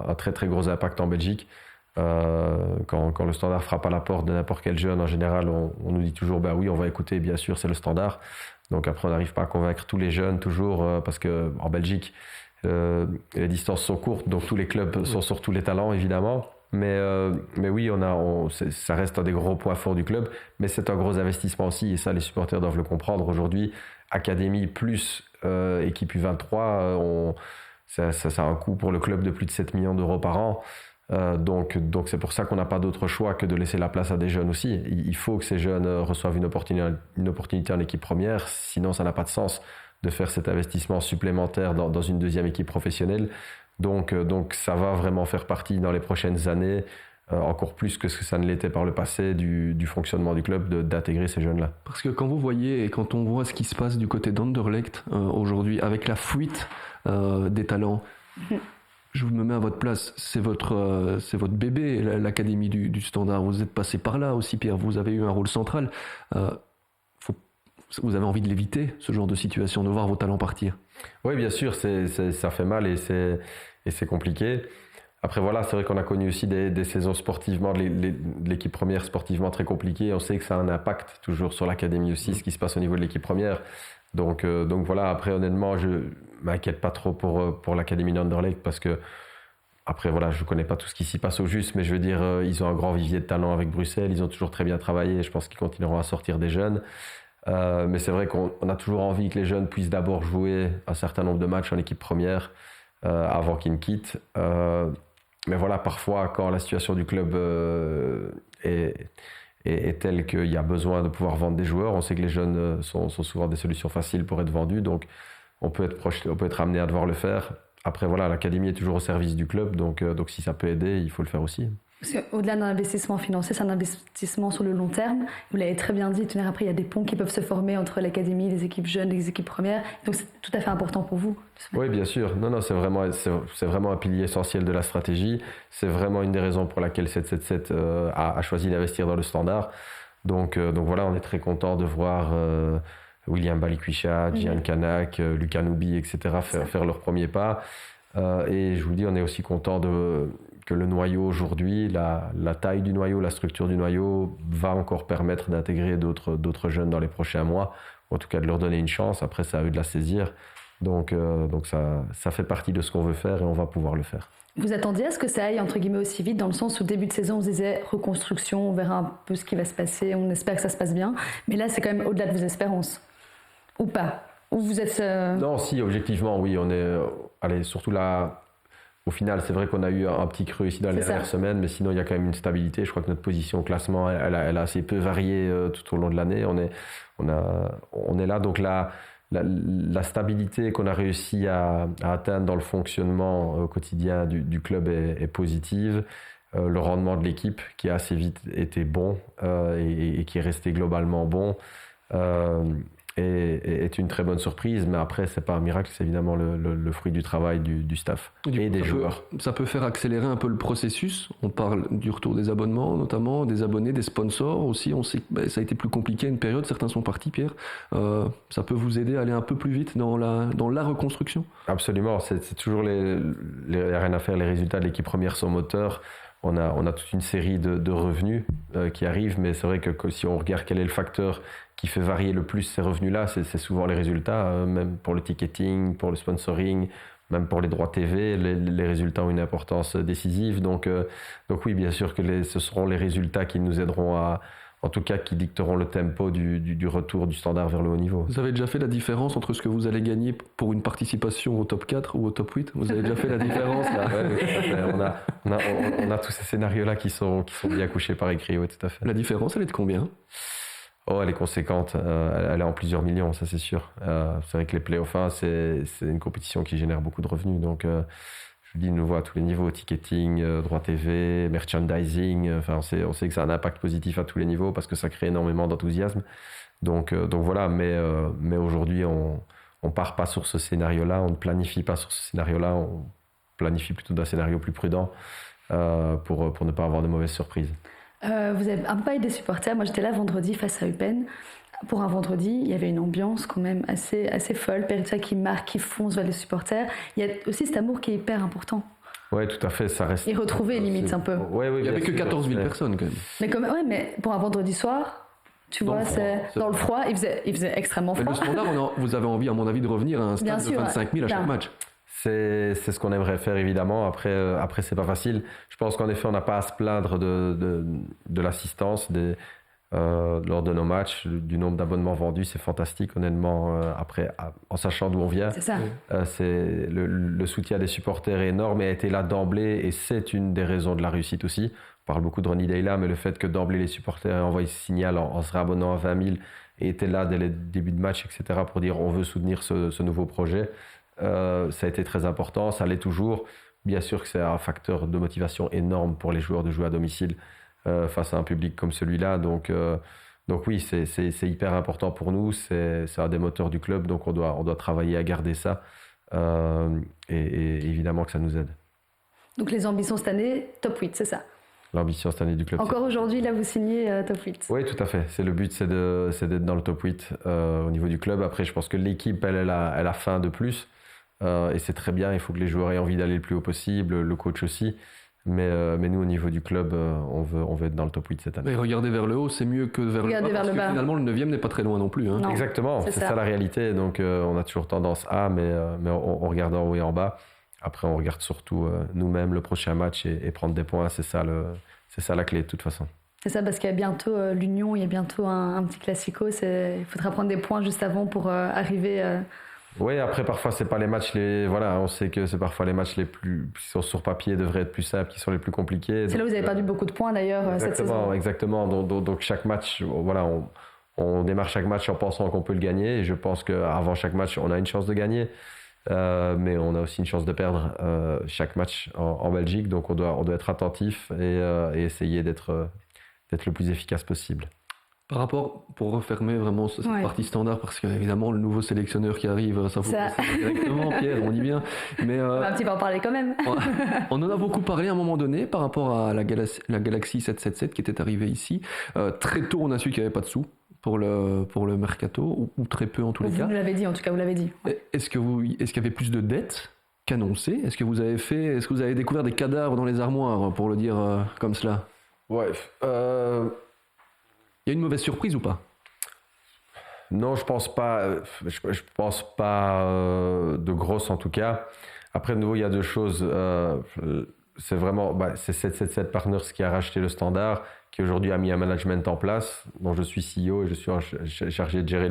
un très très gros impact en Belgique. Quand le Standard frappe à la porte de n'importe quel jeune, en général, on nous dit toujours bah oui, on va écouter, bien sûr, c'est le Standard. Donc après, on n'arrive pas à convaincre tous les jeunes toujours parce qu'en Belgique, les distances sont courtes, donc tous les clubs sont sur tous les talents, évidemment. Mais oui, ça reste un des gros points forts du club, mais c'est un gros investissement aussi, et ça, les supporters doivent le comprendre. Aujourd'hui, Académie plus équipe U23, ça a un coût pour le club de plus de 7 millions d'euros par an. Donc c'est pour ça qu'on n'a pas d'autre choix que de laisser la place à des jeunes aussi. Il faut que ces jeunes reçoivent une opportunité en équipe première, sinon ça n'a pas de sens de faire cet investissement supplémentaire dans une deuxième équipe professionnelle. Donc ça va vraiment faire partie dans les prochaines années, encore plus que ce que ça ne l'était par le passé, du fonctionnement du club, d'intégrer ces jeunes-là. Parce que quand vous voyez et quand on voit ce qui se passe du côté d'Anderlecht aujourd'hui, avec la fuite des talents, je me mets à votre place, c'est votre bébé, l'Académie du Standard. Vous êtes passé par là aussi, Pierre, vous avez eu un rôle central. Vous avez envie de l'éviter, ce genre de situation, de voir vos talents partir. Oui, bien sûr, ça fait mal et c'est compliqué. Après, voilà, c'est vrai qu'on a connu aussi des saisons sportivement, de l'équipe première sportivement très compliquées. On sait que ça a un impact toujours sur l'académie aussi, ce qui se passe au niveau de l'équipe première. Donc voilà, après, honnêtement, je m'inquiète pas trop pour l'académie d'Anderlecht parce que, après, voilà, je connais pas tout ce qui s'y passe au juste, mais je veux dire, ils ont un grand vivier de talent avec Bruxelles, ils ont toujours très bien travaillé et je pense qu'ils continueront à sortir des jeunes. Mais c'est vrai qu'on a toujours envie que les jeunes puissent d'abord jouer un certain nombre de matchs en équipe première avant qu'ils ne quittent. Mais voilà, parfois, quand la situation du club est telle qu'il y a besoin de pouvoir vendre des joueurs, on sait que les jeunes sont souvent des solutions faciles pour être vendus, donc on peut être amené à devoir le faire. Après, voilà, l'académie est toujours au service du club, donc si ça peut aider, il faut le faire aussi. Parce qu'au-delà d'un investissement financier, c'est un investissement sur le long terme. Vous l'avez très bien dit, après, il y a des ponts qui peuvent se former entre l'académie, les équipes jeunes, les équipes premières. Donc, c'est tout à fait important pour vous. Oui, bien sûr. Non, c'est vraiment un pilier essentiel de la stratégie. C'est vraiment une des raisons pour laquelle 777 a choisi d'investir dans le Standard. Donc voilà, on est très content de voir William Balikwisha, Gian Kanak, Lucas Noubi, etc. faire leurs premiers pas. Et je vous le dis, on est aussi content que le noyau aujourd'hui, la taille du noyau, la structure du noyau va encore permettre d'intégrer d'autres jeunes dans les prochains mois, ou en tout cas de leur donner une chance. Après, c'est à eux de la saisir. Donc ça fait partie de ce qu'on veut faire et on va pouvoir le faire. Vous attendiez à ce que ça aille entre guillemets aussi vite, dans le sens où début de saison on se disait reconstruction, on verra un peu ce qui va se passer, on espère que ça se passe bien, mais là c'est quand même au-delà de vos espérances, ou pas? Ou vous êtes... Non, si, objectivement, oui, on est... surtout là... Au final, c'est vrai qu'on a eu un petit creux ici dans les dernières semaines, mais sinon, il y a quand même une stabilité. Je crois que notre position au classement, elle a assez peu varié tout au long de l'année. On est là, donc la stabilité qu'on a réussi à atteindre dans le fonctionnement au quotidien du club est positive. Le rendement de l'équipe, qui a assez vite été bon et qui est resté globalement bon, est une très bonne surprise, mais après c'est pas un miracle, c'est évidemment le fruit du travail du staff et des joueurs. Ça peut faire accélérer un peu le processus. On parle du retour des abonnements, notamment des abonnés, des sponsors aussi. On sait que ça a été plus compliqué à une période, certains sont partis, Pierre. Ça peut vous aider à aller un peu plus vite dans la reconstruction? Absolument, c'est toujours rien à faire, les résultats de l'équipe première sont moteurs. On a toute une série de revenus qui arrivent, mais c'est vrai que si on regarde quel est le facteur qui fait varier le plus ces revenus-là, c'est souvent les résultats, même pour le ticketing, pour le sponsoring, même pour les droits TV, les résultats ont une importance décisive. Donc oui, bien sûr que ce seront les résultats qui nous aideront en tout cas qui dicteront le tempo du retour du Standard vers le haut niveau. Vous avez déjà fait la différence entre ce que vous allez gagner pour une participation au top 4 ou au top 8? Vous avez déjà fait la différence là? On a tous ces scénarios-là qui sont bien couchés par écrit, oui, tout à fait. La différence, elle est de combien? Oh, elle est conséquente. Elle est en plusieurs millions, ça c'est sûr. C'est vrai que les playoffs, c'est une compétition qui génère beaucoup de revenus. Donc, je dis, nous voit à tous les niveaux, ticketing, droit TV, merchandising. Enfin, on sait que ça a un impact positif à tous les niveaux parce que ça crée énormément d'enthousiasme. Donc voilà, mais aujourd'hui, on part pas sur ce scénario-là, on ne planifie pas sur ce scénario-là, on planifie plutôt d'un scénario plus prudent pour ne pas avoir de mauvaises surprises. Vous avez un peu parlé des supporters. Moi, j'étais là vendredi face à Eupen. Pour un vendredi, il y avait une ambiance quand même assez folle. Perugia qui marque, qui fonce vers les supporters. Il y a aussi cet amour qui est hyper important. Oui, tout à fait, ça reste... Et retrouver limite un peu. Ouais, il n'y avait que 14 000 personnes quand même. Mais pour un vendredi soir, tu vois, c'est dans le froid, il faisait extrêmement froid. Mais le Standard, vous avez envie, à mon avis, de revenir à un stade de 25 000 à chaque match. C'est ce qu'on aimerait faire, évidemment. Après c'est pas facile. Je pense qu'en effet, on n'a pas à se plaindre de l'assistance lors de nos matchs, du nombre d'abonnements vendus. C'est fantastique, honnêtement, après, en sachant d'où on vient. C'est ça. Le soutien des supporters est énorme et a été là d'emblée. Et c'est une des raisons de la réussite aussi. On parle beaucoup de Ronny Deila, mais le fait que d'emblée, les supporters aient envoyé ce signal en se réabonnant à 20 000 et étaient là dès le début de match, etc., pour dire on veut soutenir ce nouveau projet. Ça a été très important, ça l'est toujours. Bien sûr que c'est un facteur de motivation énorme pour les joueurs de jouer à domicile face à un public comme celui-là. Donc oui, c'est hyper important pour nous. C'est un des moteurs du club, donc on doit travailler à garder ça. Et évidemment que ça nous aide. Donc les ambitions cette année, top 8, c'est ça? L'ambition cette année du club. Encore aujourd'hui, là, vous signez top 8. Oui, tout à fait. Le but, c'est d'être dans le top 8 au niveau du club. Après, je pense que l'équipe, elle a faim de plus. Et c'est très bien, il faut que les joueurs aient envie d'aller le plus haut possible, le coach aussi. Mais nous, au niveau du club, on veut être dans le top 8 cette année. Mais regarder vers le haut, c'est mieux que vers le bas, parce que finalement, le 9e n'est pas très loin non plus. Hein. Non, exactement, c'est ça la réalité. Donc, on a toujours tendance à, mais on regarde en haut et en bas. Après, on regarde surtout nous-mêmes le prochain match et prendre des points. C'est ça la clé, de toute façon. C'est ça, parce qu'il y a bientôt l'Union, il y a bientôt un petit classico. Il faudra prendre des points juste avant pour arriver... Oui, après, parfois, c'est pas les matchs on sait que c'est parfois les matchs les plus, qui sont sur papier, devraient être plus simples, qui sont les plus compliqués. C'est là où vous avez perdu beaucoup de points, d'ailleurs, cette saison. Exactement. Donc, chaque match, voilà, on démarre chaque match en pensant qu'on peut le gagner. Et je pense qu'avant chaque match, on a une chance de gagner. Mais on a aussi une chance de perdre chaque match en Belgique. Donc, on doit être attentif et essayer d'être le plus efficace possible. Par rapport, pour refermer vraiment cette partie standard, parce qu'évidemment, le nouveau sélectionneur qui arrive, ça vous concerne directement, Pierre, on dit bien. Mais, on va un petit peu en parler quand même. On en a beaucoup parlé à un moment donné par rapport à la Galaxy 777 qui était arrivée ici. Très tôt, on a su qu'il n'y avait pas de sous pour le mercato, ou très peu en tous les cas. Vous l'avez dit, en tout cas, vous l'avez dit. Ouais. Est-ce qu'il y avait plus de dettes qu'annoncé? Est-ce que vous avez découvert des cadavres dans les armoires, pour le dire comme cela? Ouais. Il y a une mauvaise surprise ou pas? Non, je pense pas. Je pense pas de grosses en tout cas. Après, de nouveau, il y a deux choses. C'est vraiment, c'est 777 Partners qui a racheté le Standard, qui aujourd'hui a mis un management en place, dont je suis CEO et je suis chargé de gérer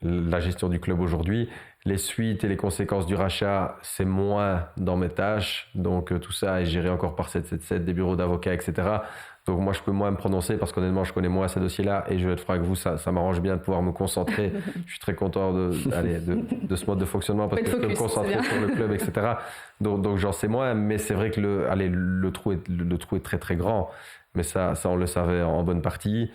la gestion du club aujourd'hui. Les suites et les conséquences du rachat, c'est moins dans mes tâches. Donc tout ça est géré encore par 777, des bureaux d'avocats, etc. Donc moi, je peux moins me prononcer parce qu'honnêtement, je connais moins ces dossiers-là et je vais être franc avec vous, ça m'arrange bien de pouvoir me concentrer. Je suis très content de ce mode de fonctionnement parce que je peux me concentrer sur le club, etc. Donc j'en sais moins, mais c'est vrai que le trou est très très grand. Mais ça on le savait en bonne partie.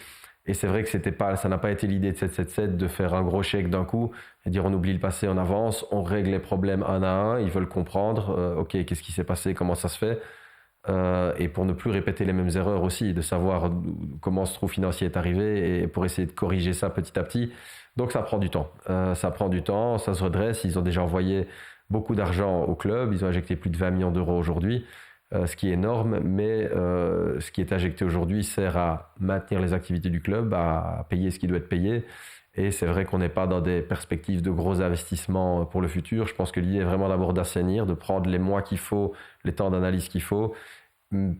Et c'est vrai que ça n'a pas été l'idée de 777 de faire un gros chèque d'un coup et dire on oublie le passé, on avance, on règle les problèmes un à un, ils veulent comprendre, ok, qu'est-ce qui s'est passé, comment ça se fait, et pour ne plus répéter les mêmes erreurs aussi, de savoir comment ce trou financier est arrivé et pour essayer de corriger ça petit à petit. Donc ça prend du temps, ça se redresse, ils ont déjà envoyé beaucoup d'argent au club, ils ont injecté plus de 20 millions d'euros aujourd'hui. Ce qui est énorme, mais ce qui est injecté aujourd'hui sert à maintenir les activités du club, à payer ce qui doit être payé. Et c'est vrai qu'on n'est pas dans des perspectives de gros investissements pour le futur. Je pense que l'idée est vraiment d'abord d'assainir, de prendre les mois qu'il faut, les temps d'analyse qu'il faut,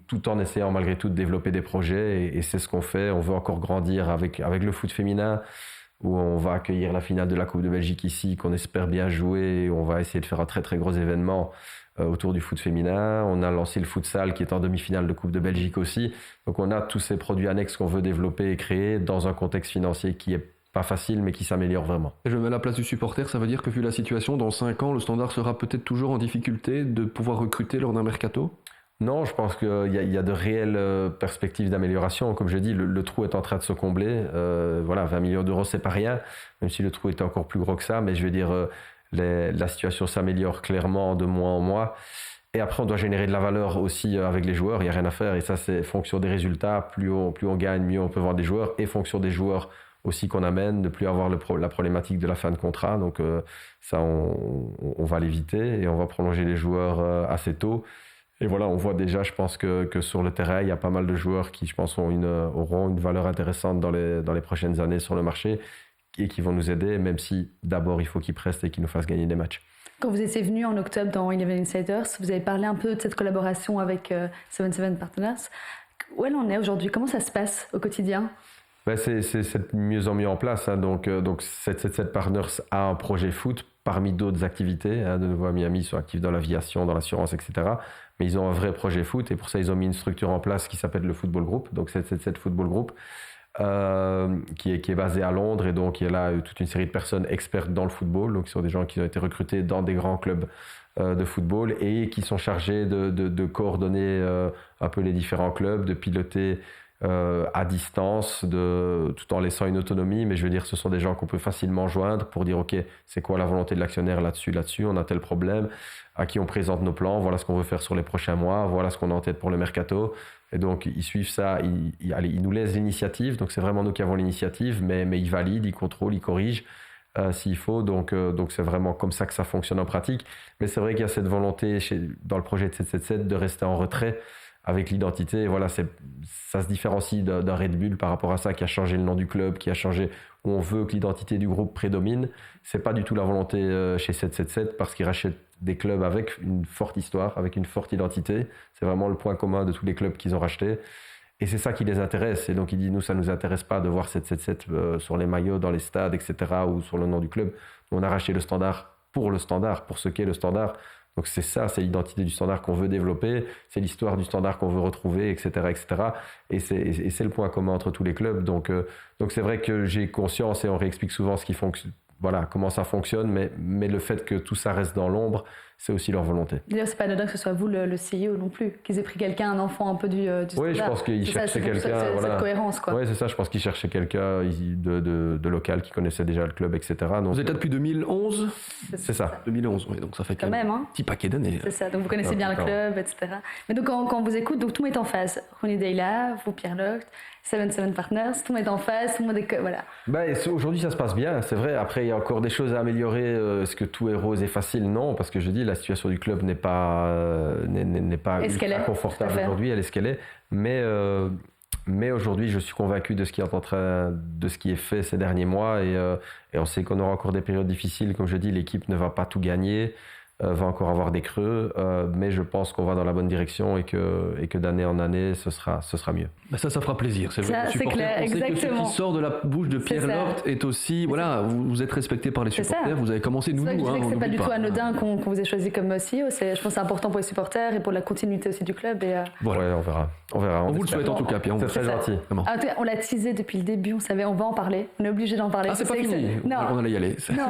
tout en essayant malgré tout de développer des projets. Et c'est ce qu'on fait. On veut encore grandir avec le foot féminin, où on va accueillir la finale de la Coupe de Belgique ici, qu'on espère bien jouer. Et on va essayer de faire un très très gros événement autour du foot féminin. On a lancé le futsal qui est en demi-finale de Coupe de Belgique aussi. Donc on a tous ces produits annexes qu'on veut développer et créer dans un contexte financier qui est pas facile mais qui s'améliore vraiment. Et je me mets à la place du supporter, ça veut dire que vu la situation, dans 5 ans, le Standard sera peut-être toujours en difficulté de pouvoir recruter lors d'un mercato ? Non, je pense qu'il y a de réelles perspectives d'amélioration. Comme je dis, le trou est en train de se combler. 20 millions d'euros, c'est pas rien, même si le trou est encore plus gros que ça. Mais je veux dire, la situation s'améliore clairement de mois en mois. Et après, on doit générer de la valeur aussi avec les joueurs. Il n'y a rien à faire. Et ça, c'est fonction des résultats. Plus on gagne, mieux on peut vendre des joueurs. Et fonction des joueurs aussi qu'on amène, ne plus avoir la problématique de la fin de contrat. Donc ça, on va l'éviter et on va prolonger les joueurs assez tôt. Et voilà, on voit déjà, je pense que sur le terrain, il y a pas mal de joueurs qui, je pense, auront une valeur intéressante dans les prochaines années sur le marché et qui vont nous aider, même si d'abord, il faut qu'ils prestent et qu'ils nous fassent gagner des matchs. Quand vous étiez venu en octobre dans Eleven Insiders, vous avez parlé un peu de cette collaboration avec 77 Partners. Où elle en est aujourd'hui ? Comment ça se passe au quotidien ? C'est de mieux en mieux en place. Donc 77 Partners a un projet foot parmi d'autres activités. De nouveau, à Miami, ils sont actifs dans l'aviation, dans l'assurance, etc. Mais ils ont un vrai projet foot et pour ça, ils ont mis une structure en place qui s'appelle le Football Group. Donc 77 Football Group, qui est basé à Londres et donc il y a là toute une série de personnes expertes dans le football. Donc ce sont des gens qui ont été recrutés dans des grands clubs de football et qui sont chargés de coordonner un peu les différents clubs, de piloter à distance, tout en laissant une autonomie, mais je veux dire, ce sont des gens qu'on peut facilement joindre pour dire, ok, c'est quoi la volonté de l'actionnaire là-dessus, on a tel problème, à qui on présente nos plans, voilà ce qu'on veut faire sur les prochains mois, voilà ce qu'on a en tête pour le mercato, et donc ils suivent ça, ils nous laissent l'initiative, donc c'est vraiment nous qui avons l'initiative, mais ils valident, ils contrôlent, ils corrigent s'il faut, donc c'est vraiment comme ça que ça fonctionne en pratique, mais c'est vrai qu'il y a cette volonté dans le projet de 777 de rester en retrait avec l'identité. Voilà, ça se différencie d'un Red Bull par rapport à ça, qui a changé le nom du club, qui a changé où on veut que l'identité du groupe prédomine. C'est pas du tout la volonté chez 777 parce qu'ils rachètent des clubs avec une forte histoire, avec une forte identité. C'est vraiment le point commun de tous les clubs qu'ils ont rachetés. Et c'est ça qui les intéresse. Et donc, il dit, nous, ça nous intéresse pas de voir 777 sur les maillots, dans les stades, etc., ou sur le nom du club. Nous, on a racheté le Standard, pour ce qu'est le Standard. Donc c'est ça, c'est l'identité du Standard qu'on veut développer, c'est l'histoire du Standard qu'on veut retrouver, etc., etc. Et c'est le point commun entre tous les clubs. Donc c'est vrai que j'ai conscience et on réexplique souvent ce qui fonctionne. Voilà, comment ça fonctionne, mais le fait que tout ça reste dans l'ombre, c'est aussi leur volonté. D'ailleurs, c'est pas anodin que ce soit vous le CEO non plus, qu'ils aient pris quelqu'un, un enfant un peu du oui, je pense qu'ils cherchaient quelqu'un. Voilà. Cette cohérence, quoi. Oui, c'est ça, je pense qu'ils cherchaient quelqu'un de local qui connaissait déjà le club, etc. Donc, vous êtes là depuis 2011 ? C'est ça. 2011, oui, donc ça fait quand même, un petit paquet d'années. C'est ça, donc vous connaissez bien le club, etc. Mais donc quand on vous écoute, donc tout le monde est en phase. Ronnie Deyla, vous, Pierre Locht, 77 Partners, tout le monde est en phase, tout le monde est... Voilà. Aujourd'hui, ça se passe bien, c'est vrai. Après, il y a encore des choses à améliorer. Est-ce que tout est rose et facile ? Non, parce que je dis, la situation du club n'est pas ultra confortable aujourd'hui, elle est ce qu'elle est. Mais aujourd'hui, je suis convaincu de ce qui est fait ces derniers mois et on sait qu'on aura encore des périodes difficiles. Comme je dis, l'équipe ne va pas tout gagner, va encore avoir des creux, mais je pense qu'on va dans la bonne direction et que d'année en année, ce sera mieux. Ça fera plaisir. C'est vrai. C'est clair, exactement. Ce qui sort de la bouche de Pierre Locht est aussi, voilà, vous êtes respecté par les supporters, vous avez commencé nous. C'est pas du tout anodin qu'on vous ait choisi comme CEO. Je pense que c'est important pour les supporters et pour la continuité aussi du club. Voilà. Ouais, on verra. On vous le souhaite en tout cas, Pierre. C'est très gentil. On l'a teasé depuis le début, on savait, on va en parler. On est obligé d'en parler. Ah, c'est pas fini. On allait y aller. Non,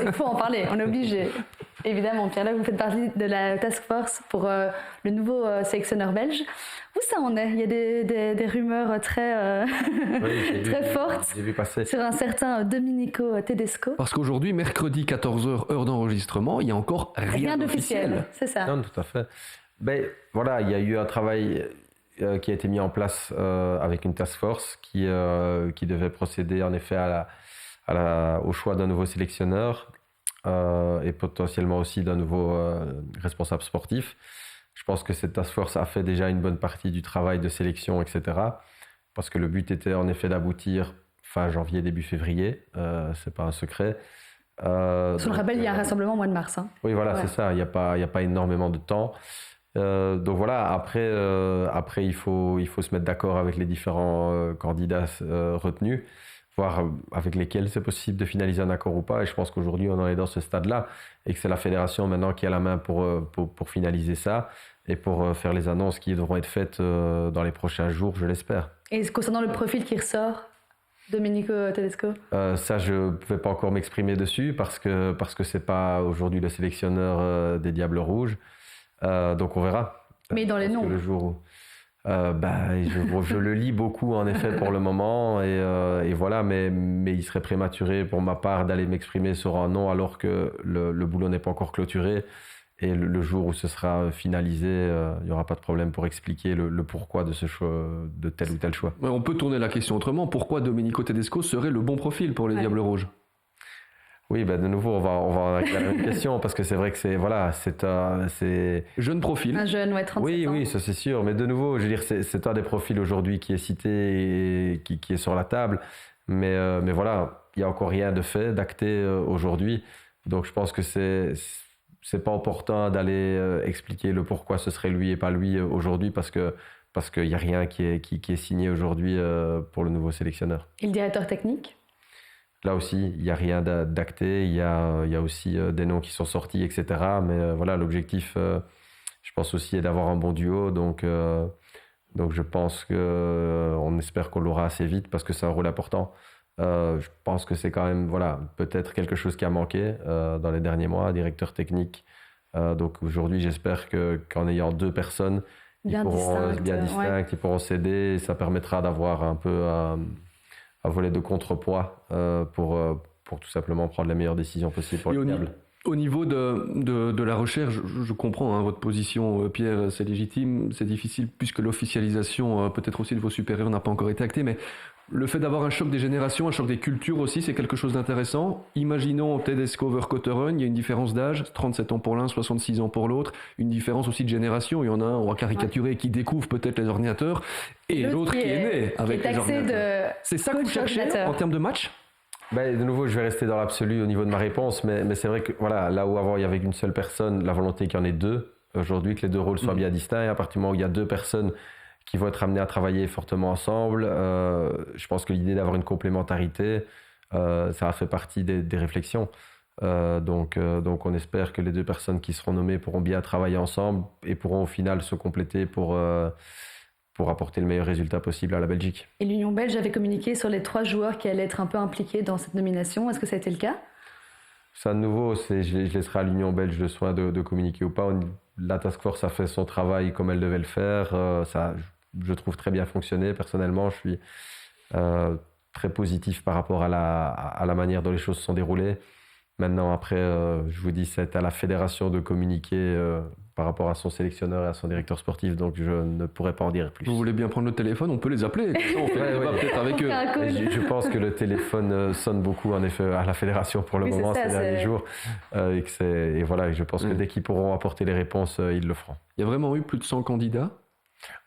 il faut en parler, on est obligé. Évidemment, Pierre, là, vous faites partie de la task force pour le nouveau sélectionneur belge. Où ça en est ? Il y a des rumeurs très fortes sur un certain Domenico Tedesco. Parce qu'aujourd'hui, mercredi 14h, heure d'enregistrement, il n'y a encore rien d'officiel. C'est ça. Non, tout à fait. Voilà, il y a eu un travail qui a été mis en place avec une task force qui devait procéder en effet au choix d'un nouveau sélectionneur. Et potentiellement aussi d'un nouveau responsable sportif. Je pense que cette task force a fait déjà une bonne partie du travail de sélection, etc. Parce que le but était en effet d'aboutir fin janvier, début février. C'est pas un secret. Je le rappelle, il y a un rassemblement au mois de mars. Oui, voilà, c'est ça. Il n'y a pas énormément de temps. Donc voilà, après il faut se mettre d'accord avec les différents candidats retenus. voir avec lesquels c'est possible de finaliser un accord ou pas. Et je pense qu'aujourd'hui, on en est dans ce stade-là et que c'est la fédération maintenant qui a la main pour finaliser ça et pour faire les annonces qui devront être faites dans les prochains jours, je l'espère. Et concernant le profil qui ressort, Domenico Tedesco? Ça, je ne vais pas encore m'exprimer dessus parce que c'est pas aujourd'hui le sélectionneur des Diables Rouges. Donc on verra. Mais dans les noms. Le jour où... je le lis beaucoup en effet pour le moment et voilà, mais il serait prématuré pour ma part d'aller m'exprimer sur un nom alors que le boulot n'est pas encore clôturé et le jour où ce sera finalisé, il n'y aura pas de problème pour expliquer le pourquoi de ce choix, de tel ou tel choix. On peut tourner la question autrement. Pourquoi Domenico Tedesco serait le bon profil pour les Diables Rouges? Oui, de nouveau, on va réclamer une question parce que c'est vrai que c'est jeune profil. Un jeune, 37 ans. Oui, ça c'est sûr. Mais de nouveau, je veux dire, c'est un des profils aujourd'hui qui est cité et qui est sur la table. Mais voilà, il n'y a encore rien de fait, d'acté aujourd'hui. Donc je pense que c'est pas opportun d'aller expliquer le pourquoi ce serait lui et pas lui aujourd'hui parce qu'il n'y a rien qui est signé aujourd'hui pour le nouveau sélectionneur. Et le directeur technique? Là aussi, il n'y a rien d'acté, il y a aussi des noms qui sont sortis, etc. Mais voilà, l'objectif, je pense aussi, est d'avoir un bon duo. Donc je pense on espère qu'on l'aura assez vite parce que c'est un rôle important. Je pense que c'est quand même, voilà, peut-être quelque chose qui a manqué dans les derniers mois, un directeur technique. Donc aujourd'hui, j'espère qu'en ayant deux personnes bien distinctes, qui pourront s'aider, ça permettra d'avoir un peu un volet de contrepoids pour tout simplement prendre les meilleures décisions possibles pour le Diable. Au niveau de la recherche, je comprends votre position, Pierre, c'est légitime, c'est difficile puisque l'officialisation peut-être aussi de vos supérieurs n'a pas encore été actée, mais le fait d'avoir un choc des générations, un choc des cultures aussi, c'est quelque chose d'intéressant. Imaginons Tedesco over Cotteron, il y a une différence d'âge, 37 ans pour l'un, 66 ans pour l'autre, une différence aussi de génération. Il y en a un, on va caricaturer, qui découvre peut-être les ordinateurs, et l'autre qui est né avec les ordinateurs. C'est ça que vous cherchez en termes de match? De nouveau, je vais rester dans l'absolu au niveau de ma réponse, mais c'est vrai que voilà, là où avant il y avait une seule personne, la volonté qu'il y en ait deux, aujourd'hui que les deux rôles soient bien distincts, et à partir du moment où il y a deux personnes qui vont être amenées à travailler fortement ensemble, je pense que l'idée d'avoir une complémentarité, ça a fait partie des réflexions. Donc on espère que les deux personnes qui seront nommées pourront bien travailler ensemble et pourront au final se compléter pour apporter le meilleur résultat possible à la Belgique. Et l'Union belge avait communiqué sur les 3 joueurs qui allaient être un peu impliqués dans cette nomination. Est-ce que ça a été le cas? Ça, de nouveau, je laisserai à l'Union belge le soin de communiquer ou pas. La task force a fait son travail comme elle devait le faire. Ça, je trouve, très bien fonctionné. Personnellement, je suis très positif par rapport à la manière dont les choses se sont déroulées. Maintenant, après, je vous dis, c'est à la fédération de communiquer par rapport à son sélectionneur et à son directeur sportif, donc je ne pourrais pas en dire plus. Vous voulez bien prendre le téléphone, on peut les appeler. On fait peut-être avec eux. Je pense que le téléphone sonne beaucoup, en effet, à la fédération pour le moment, ces derniers jours. Et voilà, je pense que dès qu'ils pourront apporter les réponses, ils le feront. Il y a vraiment eu plus de 100 candidats?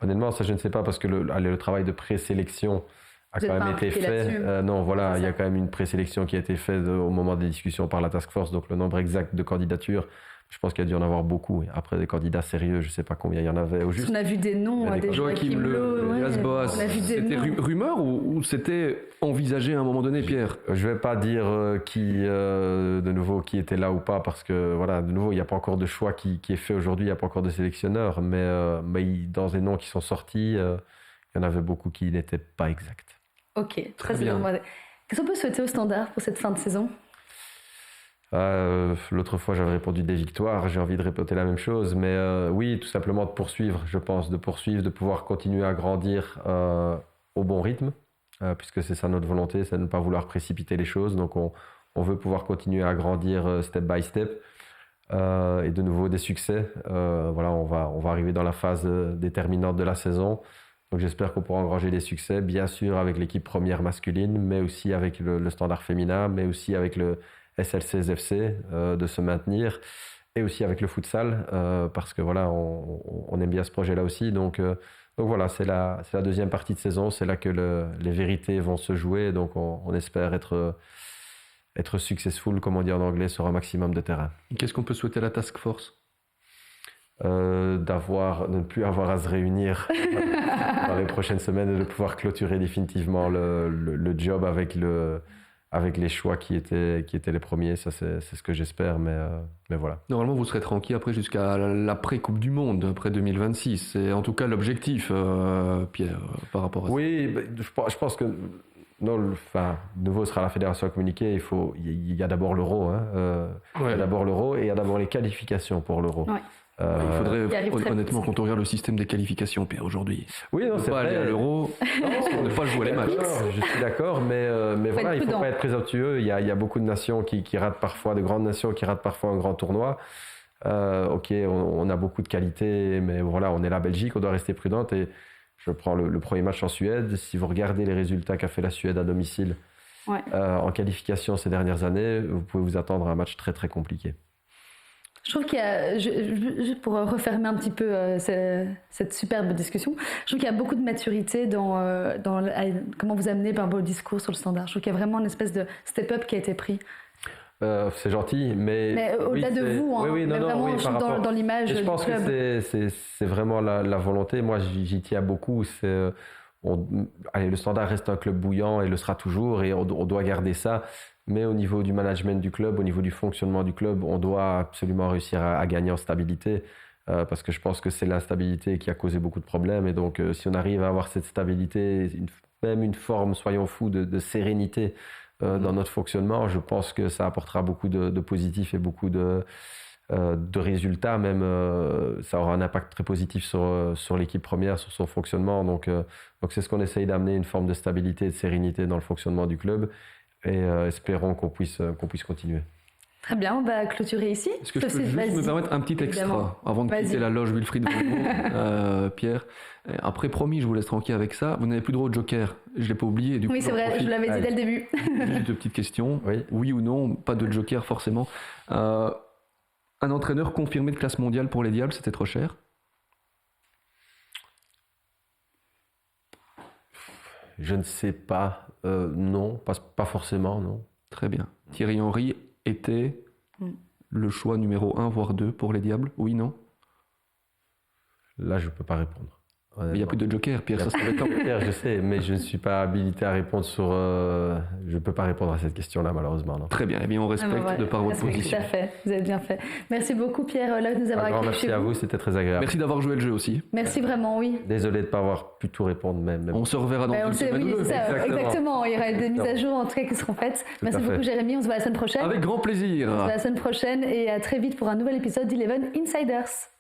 Honnêtement, ça, je ne sais pas, parce que le travail de présélection a quand même été fait. Non, voilà, il y a quand même une présélection qui a été faite au moment des discussions par la task force, donc le nombre exact de candidatures, je pense qu'il y a dû en avoir beaucoup. Après, des candidats sérieux, je ne sais pas combien il y en avait au juste. On a vu des noms, des Joachim Le, Boas. C'était rumeur ou c'était envisagé à un moment donné, Pierre? Je ne vais pas dire de nouveau qui était là ou pas, parce que voilà, de nouveau, il n'y a pas encore de choix qui est fait aujourd'hui, il n'y a pas encore de sélectionneur, mais dans les noms qui sont sortis, il y en avait beaucoup qui n'étaient pas exacts. Ok, très bien. Qu'est-ce qu'on peut souhaiter au Standard pour cette fin de saison? L'autre fois, j'avais répondu des victoires. J'ai envie de répéter la même chose. Mais oui, tout simplement de poursuivre, je pense. De poursuivre, de pouvoir continuer à grandir au bon rythme. Puisque c'est ça notre volonté, c'est de ne pas vouloir précipiter les choses. Donc on veut pouvoir continuer à grandir step by step. Et de nouveau, des succès. Voilà, on va arriver dans la phase déterminante de la saison. Donc j'espère qu'on pourra engranger des succès, bien sûr avec l'équipe première masculine, mais aussi avec le Standard féminin, mais aussi avec le SLCSFC, de se maintenir, et aussi avec le futsal, parce que voilà, on aime bien ce projet-là aussi. Donc voilà, c'est la deuxième partie de saison, c'est là que les vérités vont se jouer. Donc on espère être successful, comme on dit en anglais, sur un maximum de terrain. Qu'est-ce qu'on peut souhaiter à la task force? de ne plus avoir à se réunir dans les prochaines semaines et de pouvoir clôturer définitivement le job avec les choix qui étaient les premiers. Ça, c'est ce que j'espère, mais voilà. Normalement, vous serez tranquille après jusqu'à l'après-Coupe du Monde, après 2026. C'est en tout cas l'objectif, Pierre, par rapport à ça. Oui, je pense que de nouveau sera la fédération à communiquer. Il y a d'abord l'euro. Il y a d'abord l'euro et il y a d'abord les qualifications pour l'euro. Ouais. Il faudrait honnêtement quand on regarde le système des qualifications, Pierre, aujourd'hui. Oui, non, c'est pas vrai. aller à l'euro, ne pas jouer les matchs. Je suis d'accord, mais voilà, il ne faut pas être présomptueux. Il y a beaucoup de nations qui ratent parfois, de grandes nations qui ratent parfois un grand tournoi. Ok, on a beaucoup de qualités, mais voilà, on est la Belgique, on doit rester prudente. Et je prends le premier match en Suède. Si vous regardez les résultats qu'a fait la Suède à domicile en qualification ces dernières années, vous pouvez vous attendre à un match très très compliqué. Je trouve qu'il y a, juste pour refermer un petit peu cette superbe discussion, je trouve qu'il y a beaucoup de maturité dans comment vous amenez par vos discours sur le standard. Je trouve qu'il y a vraiment une espèce de step-up qui a été pris. C'est gentil, mais au-delà de vous, dans l'image du club. Je pense que c'est vraiment la volonté. Moi, j'y tiens beaucoup. Le Standard reste un club bouillant et le sera toujours, et on doit garder ça. Mais au niveau du management du club, au niveau du fonctionnement du club, on doit absolument réussir à gagner en stabilité, parce que je pense que c'est l'instabilité qui a causé beaucoup de problèmes. Et donc, si on arrive à avoir cette stabilité, même une forme, soyons fous, de sérénité dans notre fonctionnement, je pense que ça apportera beaucoup de positifs et beaucoup de résultats. Même, ça aura un impact très positif sur l'équipe première, sur son fonctionnement. Donc c'est ce qu'on essaye d'amener, une forme de stabilité et de sérénité dans le fonctionnement du club. Et espérons qu'on puisse continuer. Très bien, on va clôturer ici. Est-ce que je peux juste me permettre un petit extra avant de quitter la loge Wilfried Valmont, Pierre? Après, promis, je vous laisse tranquille avec ça. Vous n'avez plus de droit au joker. Je ne l'ai pas oublié. Oui, c'est vrai, je l'avais dit dès le début. Juste deux petites questions. Oui ou non, pas de joker forcément. Un entraîneur confirmé de classe mondiale pour les Diables, c'était trop cher? Je ne sais pas. Non, pas forcément, non. Très bien. Thierry Henry était le choix numéro 1, voire 2 pour les Diables? Oui, non? Là, je ne peux pas répondre. Il n'y a plus de joker, Pierre, ça serait quand Pierre, je sais, mais je ne suis pas habilité à répondre sur... je ne peux pas répondre à cette question-là, malheureusement. Non. Très bien, eh bien on respecte de par votre position. Tout à fait, vous avez bien fait. Merci beaucoup, Pierre, de nous avoir accueillis. Merci à vous, c'était très agréable. Merci d'avoir joué le jeu aussi. Merci vraiment, oui. Désolé de ne pas avoir pu tout répondre, même. On se reverra dans une semaine ou deux. Exactement, il y aura des mises à jour en tout cas qui seront faites. Merci beaucoup, Jérémy, on se voit la semaine prochaine. Avec grand plaisir. On se voit la semaine prochaine et à très vite pour un nouvel épisode d'Eleven Insiders.